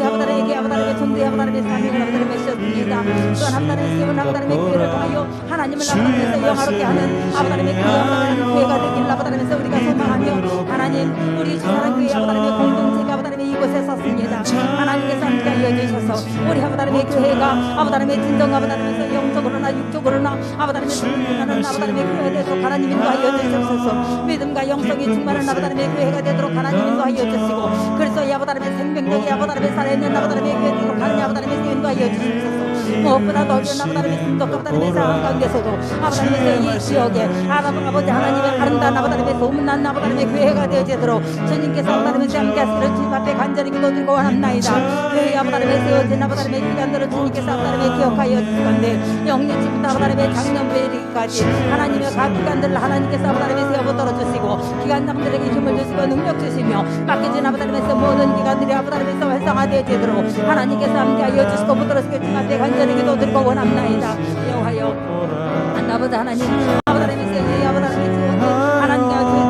아버지 하나님에게 아버지 하나님의 전도의 아버지 하나님의 사명을 아버지 하나님의 주셨습니다. 또한 아버지 하나님의 세운 아버지 하나님의 교회를 통하여 하나님을 아버지 하나님께서 영화롭게 하는 아버지 하나님의 교회 아버지 하나님의 교회가 되길 아버지 하나님께서 우리가 소망하며 하나님 우리 주사랑교회 아버지 하나님의 공동체가 아버지 하나님의 이곳에 섰습니다. 하나님께서 함께하여 주셔서 우리 아버지 하나님의 교회가 아버지 하나님의 진정 아버지 하나님께서 영적으로나 육적으로나 아버지 하나님의 승리하는 아버지 하나님의 교회가 되도록 하나님 인도하여 주시옵소서. 믿음과 영성이 충만한 아버지 하나님의 교회가 되도록 하나님 인도하여 주시고 그래서 이 아버지 하나님의 생명력이 아버지 하나님의 살아있는 아버지 하나님의 교회 되도록 하나님 아버지 하나님의 인도하여 주시옵소서. 무엇보다도 어려운 아버지 하나님의 승덕 아버지 하나님의 상황 가운데서도 아버지 하나님의 이 지역에 아버지 하나님의 아름다운 아버지 하나님의 소문난 아버지 하나님의 교회가 되어지도록 주님께서 아버지 하나님의 함께 하시기를 주님 앞에 간절히 기도드리고 원합나이다. 교회 아버지 하나님의 세워진 아버지 하나님의 기관들을 주님께서 아버지 하나님의 기억하여 주실 건데 영리지부터 아버지 하나님의 작년부에 이르기까지 하나님의 각 기관들을 하나님께서 아버지 하나님의 세워보도록 주시고 기관장들에게 힘을 주시고 능력 주시며 맡겨진 아버지 하나님의 모든 기관들이 아버지 하나님의 활성화되어지도록 하나님께서 함께하여 주시고 붙들어 주시고 주님 앞에 간절히 기도드리고 원합나이다. 여호와여 아버지 하나님 아버지 하나님의 아버지 하나님의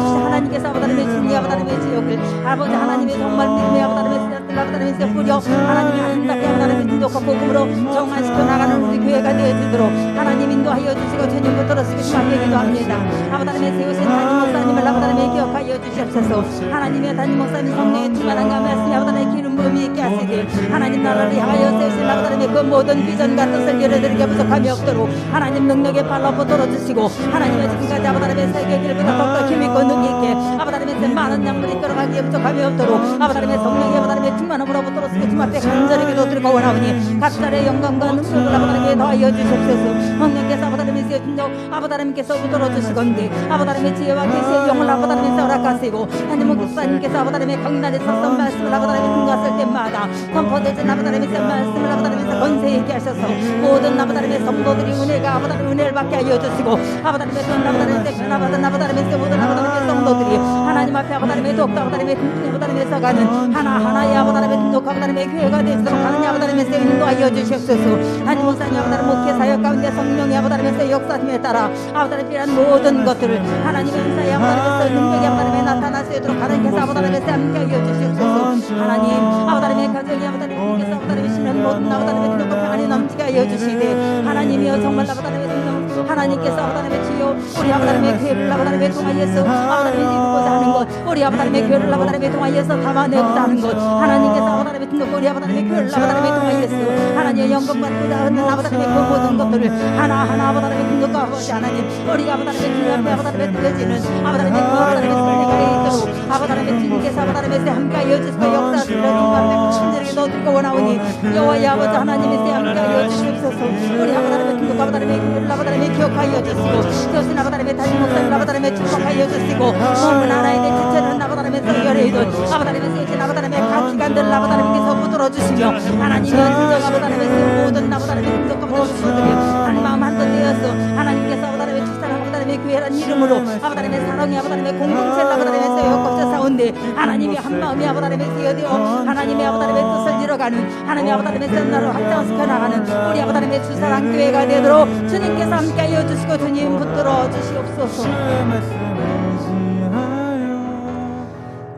지역을 하나님께서 아버지 하나님의 주님 아버지 하나님의 지역을 아버지 하나님의 정말 믿음의 아버지 하나님의 아버지 하나님의 뿌려 하나님의 아름답게 아버지 하나님의 진독과 복음으로 정화시켜 나가는 우리 교회가 되어지도록 하나님 인도하여 주시고 주님 붙들어 주시고 주님 앞에 기도합니다. 아버지 하나님의 세우신 담임 목사님을 아버지 하나님의 기억하여 주시옵소서. 하나님의 담임 목사님 성령의 충만함과 말씀이 아버지 하나님의 기름 부음이 있게 하시길 하나님 나라를 향하여 세우신 아버지 하나님의 그 모든 비전과 뜻을 이루어드리게 부족함이 없도록 하나님 능력의 발로 붙들어 주시고 하나님의 지금까지 아버지 하나님의 세계 길보다 더욱더 힘있고 능히 있게 아버지 하나님의 많은 양물이 끌어가기에 부족함이 없도록 아버지 하나님의 성령이 아버지 하나님의 충만함으로 붙들어 주시고 주님 앞에 간절히 기도드리고 원하오니 각자의 영광과 능력을 아버지 하나님께 더하여 주시옵소서. 성령께서 아버지 하나님의 세우신적 아버지 하나님께서 붙들어 주시건대 아버지 하나님의 지혜와 계시의 영을 아버지 하나님께서 허락하시고 하나님 목사님께서 아버지 하나님의 강단에 섰던 말씀을 아버지 하나님의 등갔을 때마다 선포되진 아버지 하나님의 말씀을 아버지 하나님께서 건세 있게 하셔서 모든 아버지 하나님의 성도들이 은혜가 아버지 하나님의 은혜를 받게 하여 주시고 아버지 하나님의 전 아버지 하나님의 변화받은 아버지 하나님의 모든 아버지 하나님의 성도들이 하나님 앞에 아버지 하나님의 독도 아버지 하나님의 아버지 하나님의 서가는 하나하나의 아버지 하나님의 등록 아버지 하나님의 교회가 되도록 하나님 아버지 하나님의 인도하여 주시옵소서. 하나님 목사님 아버지 하나님 목회 사역 가운데 성령이 아버지 하나님의 역사심에 따라 아버지 하나님 필요한 모든 것들을 하나님의 은사의 아버지 하나님의 능력이 아버지 하나님의 나타날 수 있도록 하나님께서 아버지 하나님의 함께하여 주시옵소서. 하나님 아버지 하나님의 가정이 아버지 하나님께서 아버지 하나님의 심는 모든 아버지 하나님의 능력과 평안이 넘치게 하여 주시되 하나님이여 정말 아버지 하나님의 능력 하나님께서 아버지 하나님의 주여 우리 아버지 하나님의 교회를 아버지 하나님의 통하여서 아버지 하나님의 이루고자 하는 것 우리 아버지 하나님의 교회를 아버지 하나님의 통하여서 담아내고자 하는 것 하나님께서 아버지 하나님의 등록 우리 아버지 하나님의 교회를 아버지 하나님의 통하여서 하나님의 영광 받고자 하는 아버지 하나님의 그 모든 것들을 하나하나 아버지 하나님의 등록과 아버지 하나님 우리 아버지 하나님의 주님 앞에 아버지 하나님의 드려지는 아버지 하나님의 그 아버지 하나님의 승리가 있도록 아버지 하나님의 주님께서 아버지 하나님의 함께하여 주시고 역사하시는 주님 앞에 간절히 넣어드리고 원하오니 여호와의 아버지 하나님의 함께하여 주시옵소서. 우리 아버지 하나님의 등록과 아버지 하나님의 교회를 아버지 하나님의 기억하여 주시고 교신 아버지 하나님의 담임 목사님 아버지 하나님의 축복하여 주시고 몸은 하나의 내 지체는 아버지 하나님의 성결에 이들 아버지 하나님의 세우신 아버지 하나님의 각 기관들을 아버지 하나님께서 붙들어 주시며 하나님의 진정 아버지 하나님의 모든 아버지 하나님의 등록과 모든 것들이 한 마음 한뜻 되어서 하나님께서 아버지 하나님의 주사랑 아버지 하나님의 교회란 이름으로 아버지 하나님의 사랑이 아버지 하나님의 공동체를 아버지 하나님의 세워 꺾여 사온데 하나님이 한 마음이 아버지 하나님의 되어되어 하나님의 아버지 하나님의 뜻을 이뤄가는 하나님의 아버지 하나님의 썬나를 확장시켜 나가는 우리 아버지 하나님의 주사랑교회가 되도록 주님께서 함께하여 주시고 주님 붙들어 주시옵소서.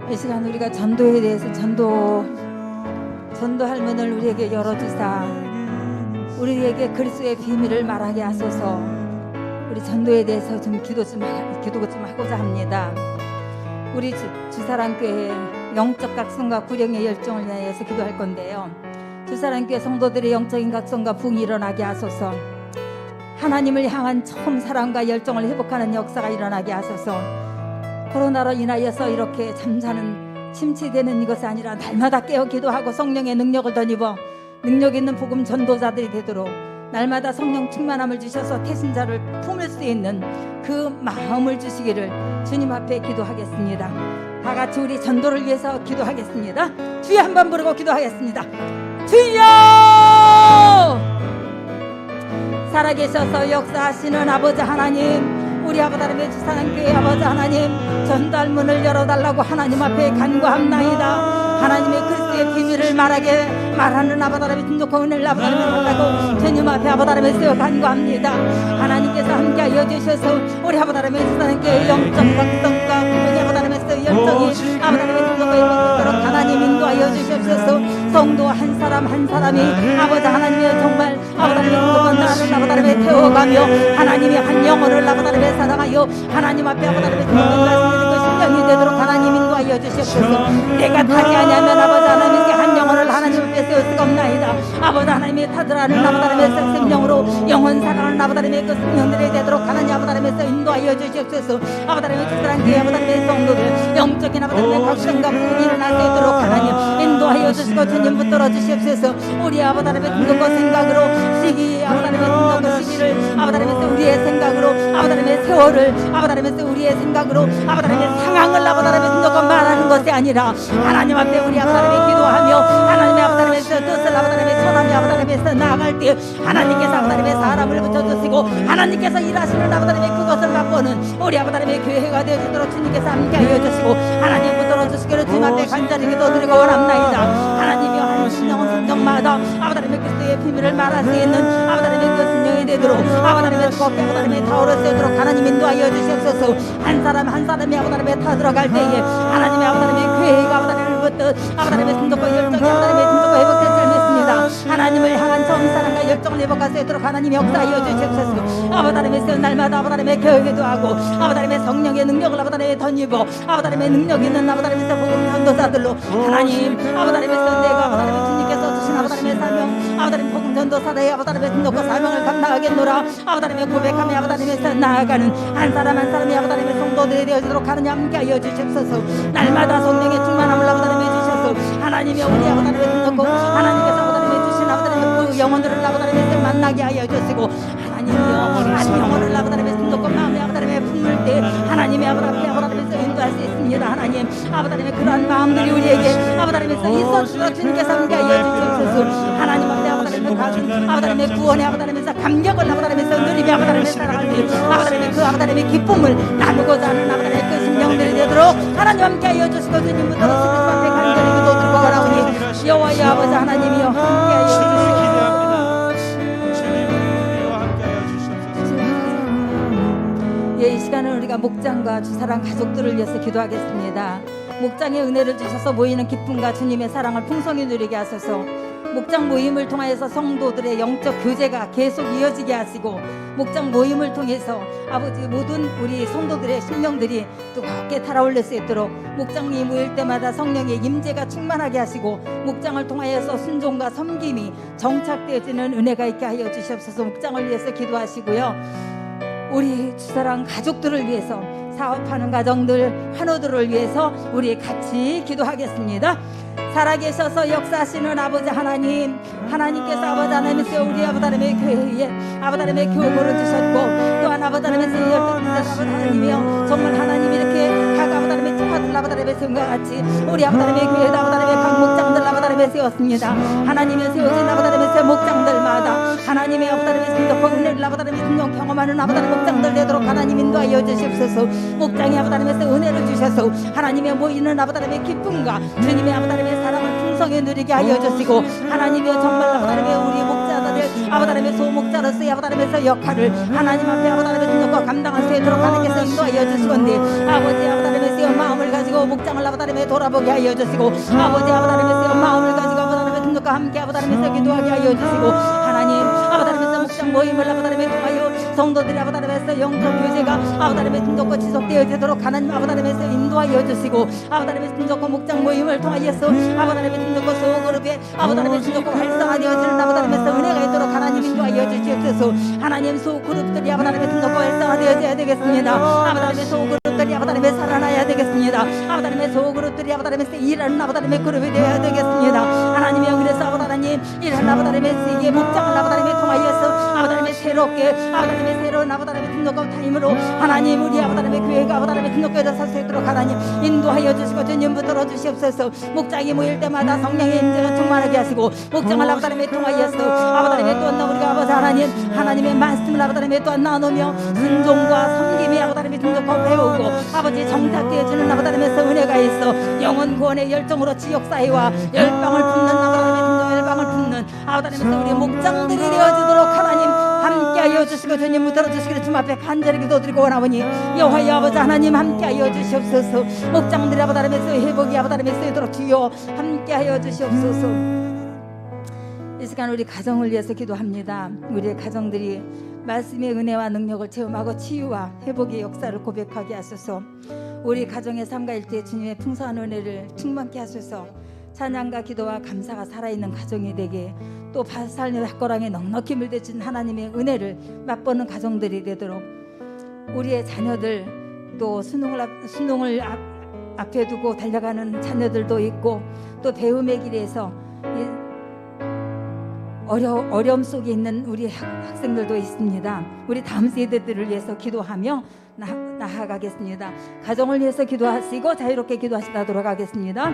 이 시간 우리가 전도에 대해서 전도할 문을 우리에게 열어주사 우리에게 그리스도의 비밀을 말하게 하소서. 우리 전도에 대해서 좀 기도 좀 하고자 합니다. 우리 주사랑교회 영적 각성과 구령의 열정을 위하여서 기도할 건데요. 주사랑교회 성도들의 영적인 각성과 부흥이 일어나게 하소서. 하나님을 향한 처음 사랑과 열정을 회복하는 역사가 일어나게 하소서. 코로나로 인하여서 이렇게 잠자는 침체되는 이것이 아니라 날마다 깨어 기도하고 성령의 능력을 덧입어 능력 있는 복음 전도자들이 되도록 날마다 성령 충만함을 주셔서 태신자를 품을 수 있는 그 마음을 주시기를 주님 앞에 기도하겠습니다. 다 같이 우리 전도를 위해서 기도하겠습니다. 주여 한번 부르고 기도하겠습니다. 주여! 살아계셔서 역사하시는 아버지 하나님, 우리 아버지 하나님의 주사랑교회 아버지 하나님, 전달 문을 열어달라고 하나님 앞에 간구합나이다. 하나님의 그리스도의 비밀을 말하는 아버지 하나님의 진독한 은혜를 아버지 하나님을 달라고 주님 앞에 아버지 하나님을 세워 간구합니다. 하나님께서 함께하여 주셔서 우리 아버지 하나님의 주사랑교회 영적 각성과 구원의 아버지 하나님의 열정이 아버지 하나님의 진독과 이루어지도록 하나님 인도하여 주시옵소서. 성도 한 사람 한 사람이 아버지 하나님의 정말 아버지 하나님의 진독한 나를 아버지 하나님의 태워가며 하나님의 한 영혼을 아버지 하나님의 사랑하여 하나님 앞에 아버지 하나님의 진독한 말씀이 신령이 되도록 하나님 인도하여 주시옵소서. 내가 타지 아니하면 아버지 하나님께 한 영혼을 하나님 앞에 세울 수가 없나이다. 아버지 하나님의 타들하는 아버지 하나님의 생명으로 영혼 사랑하는 아버지 하나님의 그 생명들이 되도록 하나님 아버지 하나님께서 인도하여 주시옵소서. 아버지 하나님의 특별한 교회 아버지 하나님의 성도들 영적인 아버지 하나님의 각성과 부흥이 일어날 수 있도록 하나님 인도하여 주시고 주님 붙들어 주시옵소서. 우리 아버지 하나님의 등록과 생각으로 시기 아버지 하나님의 등록과 시기를 아버지 하나님께서 우리의 생각으로 아버지 하나님의 세월을 아버지 하나님께서 우리의 생각으로 아버지 하나님의 상황을 아버지 하나님의 등록과 말하는 것이 아니라 하나님 앞에 우리 아버지 하나님의 기도하며 하나님의 아버지 하나님의 뜻을 아버지 하나님의 천함의 아버지 하나님께서 나아갈 때 하나님께서 아버지 하나님의 사람을 붙여주시고 하나님께서 일하시는 아버지 하나님의 그것을 맛보는 우리 아버지 하나님의 교회가 되어주도록 주님께서 함께하여 주시고 하나님 붙들어 주시기를 주님 앞에 간절히 기도드리고 원합나이다. 하나님이여 한 심령은 심정마다 아버지 하나님의 그리스도의 비밀을 말할 수 있는 아버지 하나님의 그 심령이 되도록 아버지 하나님의 뜨겁게 아버지 하나님의 타오를 세도록 하나님 인도하여 주시옵소서. 한 사람 한 사람이 아버지 하나님의 타 들어갈 때에 하나님의 아버지 하나님의 교회가 아버지 하나님을 붙들 아버지 하나님의 진독과 열정이 아버지 하나님의 진독과 회복될 줄 믿습니다. 하나님을 향한 처음 사랑과 열정을 회복할 수 있도록 하나님 역사하여 주시옵소서. 아버지 하나님의 날마다 아버지 하나님의 교회도 하고 아버지 하나님의 성령의 능력을 아버지 하나님의 덧입어 아버지 하나님의 능력 있는 아버지 하나님의 복음 전도사들로 하나님 아버지 하나님의 내가 아버지 하나님의 주님께서 주신 아버지 하나님의 사명 아버지 하나님의 복음 전도사들의 아버지 하나님의 진독과 사명을 감당하겠노라. 아버지 하나님의 고백하며 아버지 하나님의 나아가는 한 사람 한 사람이 아버지 하나님의 성도들이 되어지도록 하느냐 함께하여 주시옵소서. 날마다 성령의 충만함을 아버지 하나님의 주셔서 하나님이 우리 아버지 하나님의 진독과 하나님께서 아버지 하나님의 주신 아버지 하나님의 그 영혼들을 아버지 하나님의 만나게 하여 주시고 하나님이여 한 영혼을 아버지 하나님의 진독과 마음의 아버지 하나님의 품을 때 하나님의 아버지 하나님께서 인도할 수 있습니다. 하나님 아버지 하나님의 그러한 마음들이 우리에게 아버지 하나님께서 있어주시도록 주님께서 함께하여 주시옵소서. 하나님 앞에 아버지 하나님의 가진 아버지 하나님의 구원의 아버지 하나님께서 감격을 아버지 하나님께서 누리며 아버지 하나님의 살아갈 때 아버지 하나님의 그 아버지 하나님의 기쁨을 나누고자 하는 아버지 하나님의 그 심령들이 되도록 하나님 함께하여 주시고 주님부터 주님 앞에 간절히 기도드리고 원하오니 여호와의 아버지 하나님이여 함께하여 주시옵소서. 이 시간은 우리가 목장과 주사랑 가족들을 위해서 기도하겠습니다. 목장의 은혜를 주셔서 모이는 기쁨과 주님의 사랑을 풍성히 누리게 하소서. 목장 모임을 통하여서 성도들의 영적 교제가 계속 이어지게 하시고 목장 모임을 통해서 아버지 모든 우리 성도들의 심령들이 뜨겁게 달아올릴 수 있도록 목장이 모일 때마다 성령의 임재가 충만하게 하시고 목장을 통하여서 순종과 섬김이 정착되어지는 은혜가 있게 하여 주시옵소서. 목장을 위해서 기도하시고요. 우리 주사랑 가족들을 위해서 사업하는 가정들 환우들을 위해서 우리 같이 기도하겠습니다. 살아계셔서 역사하시는 아버지 하나님, 하나님께서 아버지 하나님께서 우리 아버지 하나님의 교회에 아버지 하나님의 교구를 주셨고 또한 아버지 하나님께서 아버지 하나님이여 정말 하나님이 이렇게 각 아버지 하나님의 청하들 아버지 하나님의 세움과 같이 우리 아버지 하나님의 교회도 아버지 하나님의 각 목장들 아버지 하나님의 세웠습니다. 하나님의 세워진 아버지 하나님의 세 목장들마다 하나님 하나님의 아버다름의 승덕과 은혜를 아버다름의 승동 경험하는 아버다름의 목장들 되도록 하나님 인도하여 주시옵소서. 목장이 아버다름에서 은혜를 주셔서 하나님의 모이는 아버다름의 기쁨과 주님의 아버다름의 사랑을 풍성히 누리게 하여 주시고 하나님의 정말 아버다름의 우리 목자들의 아버다름의 소목자로서의 아버다름에서 역할을 하나님 앞에 아버다름의 승덕과 감당할 수 있도록 하나님께서 인도하여 주시건대 아버지 아버다름에서 마음을 가지고 목장을 아버다름에 돌아보게 하여 주시고 아버지 아버다름에서 마음을 가지고 아버다름의 승덕과 함께 아버다름에서 기도하게 하여 주시고 하나님 아버다름에서 목장 모임을 아버다름에 통하여 성도들이 아버다름에서 영적 교제가 아버다름의 승덕과 지속되어 되도록 하나님 아버다름에서 인도하여 주시고 아버다름의 승덕과 목장 모임을 통하여서 아버다름의 승덕과 소그룹에 아버다름의 승덕과 활성화되어지는 아버다름에서 은혜가 있도록 하나님 인도하여 주시옵소서. 하나님 소그룹들이 아버다름의 승덕과 활성화되어져야 되겠습니다. 아버다름의 소그룹들이 아버다름에 살아나야 되겠습니다. 아버다름의 소그룹들이 아버다름에서 일하는 아버다름의 그룹이 되어야 되겠습니다. 하나님이여 그래서 아버다님 일하는 아버다름의 세계 목장을 아버다름에 통하여서 아버다름의 새롭게 아버다름의 새로운 아버다름의 등록과 타임으로 하나님 우리 아버다름의 교회가 아버다름의 등록교회로 설 수 있도록 하나님 인도하여 주시고 주님 붙들어 주시옵소서. 목장이 모일 때마다 성령의 임재가 충만하게 하시고 목장을 아버다름에 통하여서 아버다름에 또한 우리가 아버지 하나님의 말씀을 아버다름에 또한 나누며 순종과 섬김이 아버다름의 등록과 배우고 아버지 정착되어지는 아버다름에서 은혜가 있어 영혼 구원의 열정으로 지역사회와 열방을 품는 아버다름의 등록 열방을 품는 아버다름에서 우리 목장들이 되어지도록 하나님 함께하여 주시고 주님 붙들어 주시기를 주님 앞에 간절히 기도드리고 원하오니 여호와의 아버지 하나님 함께하여 주시옵소서. 목장들이 아버다름에서 회복이 아버다름에 쓰이도록 주여 함께하여 주시옵소서. 이 시간 우리 가정을 위해서 기도합니다. 우리의 가정들이 말씀의 은혜와 능력을 체험하고 치유와 회복의 역사를 고백하게 하소서. 우리 가정의 삶과 일대에 주님의 풍성한 은혜를 충만케 하소서. 찬양과 기도와 감사가 살아있는 가정이 되게 또 삶의 밭고랑에 넉넉히 물들진 하나님의 은혜를 맛보는 가정들이 되도록 우리의 자녀들 또 수능을 앞에 두고 달려가는 자녀들도 있고 또 배움의 길에서 어려움 속에 있는 우리 학생들도 있습니다. 우리 다음 세대들을 위해서 기도하며 나아가겠습니다. 가정을 위해서 기도하시고 자유롭게 기도하시도록 하겠습니다.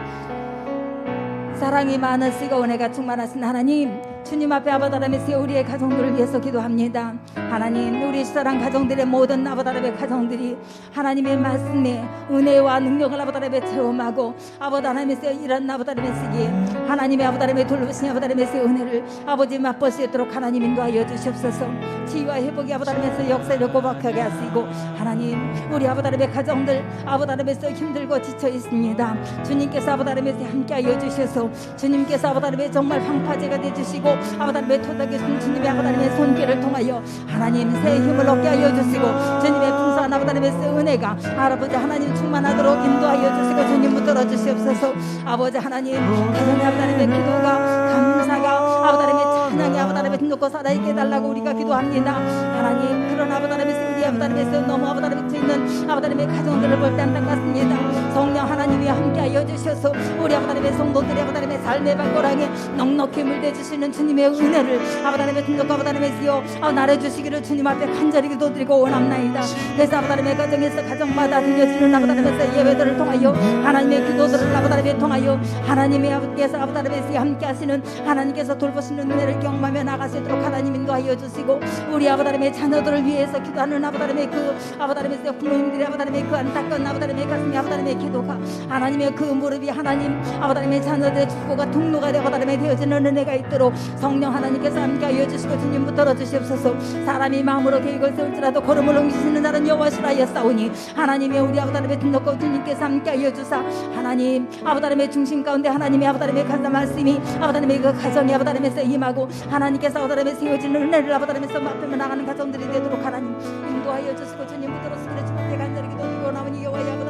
사랑이 많으시고 은혜가 충만하신 하나님 주님 앞에 아버다람에서 우리의 가정들을 위해서 기도합니다. 하나님 우리 사랑 가정들의 모든 아버다람의 가정들이 하나님의 말씀에 은혜와 능력을 아버다람에 체험하고 아버다람에서 일한 아버다람에서기에 하나님의 아버다람의 돌보신 아버다람에서 은혜를 아버지 맛볼 수 있도록 하나님 인도하여 주시옵소서. 치유와 회복이 아버다람에서 역사를 고박하게 하시고 하나님 우리 아버다람의 가정들 아버다람에서 힘들고 지쳐 있습니다. 주님께서 아버다람에서 함께하여 주셔서 주님께서 아버다람의 정말 방파제가 되주시고 아버다람의 토닥여주신 주님의 아버다람의 손길을 통하여 하나님 새 힘을 얻게 하여 주시고 주님의 풍성한 아버다람에서 은혜가 아버지 하나님 충만하도록 인도하여 주시고 주님 붙들어 주시옵소서. 아버지 하나님 가정의 아버다람의 기도가 감사가 아버다람의 찬양이 아버다람의 듣고 살아있게 해달라고 우리가 기도합니다. 하나님 그런 아버다람에서 우리 아버다람에서 너무 아버다람에 있는 아버다람의 가정들을 볼 때 안타깝습니다. 성령 하나님이 함께하여 주셔서 우리 아버다람의 성도들이 아버다람의 삶의 발고랑에 넉넉히 물대주시는 주님의 은혜를 아버다람의 등록과 아버다람에서요 나눠주시기를 주님 앞에 간절히 기도드리고 원합나이다. 그래서 아버다람의 가정에서 가정마다 들려지는 아버다람에서 예배들을 통하여 하나님의 기도들을 아버다람에 통하여 하나님의 아버지께서 아버다람에서 함께하시는 하나님께서 돌보시는 은혜를 경험하며 나갈 수 있도록 하나님 인도하여 주시고 우리 아버다람의 자녀들을 위해서 기도하는 아버다람의 그 아버다람에서 부모님들이 아버다람의 그 안타까운 아버다람의 가슴이 아버다람의 기도가 하나님의 그 무릎이 하나님 아버다람의 자녀들의 축복과 통로가 되고 아버다람에 되어지는 은혜가 있도록 성령 하나님께서 함께하여 주시고 주님 붙들어 주시옵소서. 사람이 마음으로 계획을 세울지라도 걸음을 옮기시는 자는 여호와시라 하였사오니 하나님의 우리 아버다람의 등록과 주님께서 함께하여 주사 하나님 아버다람의 중심 가운데 하나님의 아버다람의 간사 말씀이 아버다람의 그 가정이 아버다람에서 임하고 하나님께서 아버다람에 세워지는 은혜를 아버다람에서 맡으며 나가는 가정들이 되도록 하나님 인도하여 주시고 주님 붙들어 주시기를 주님께 간절히 기도드리고 나오니 여호와의 아버지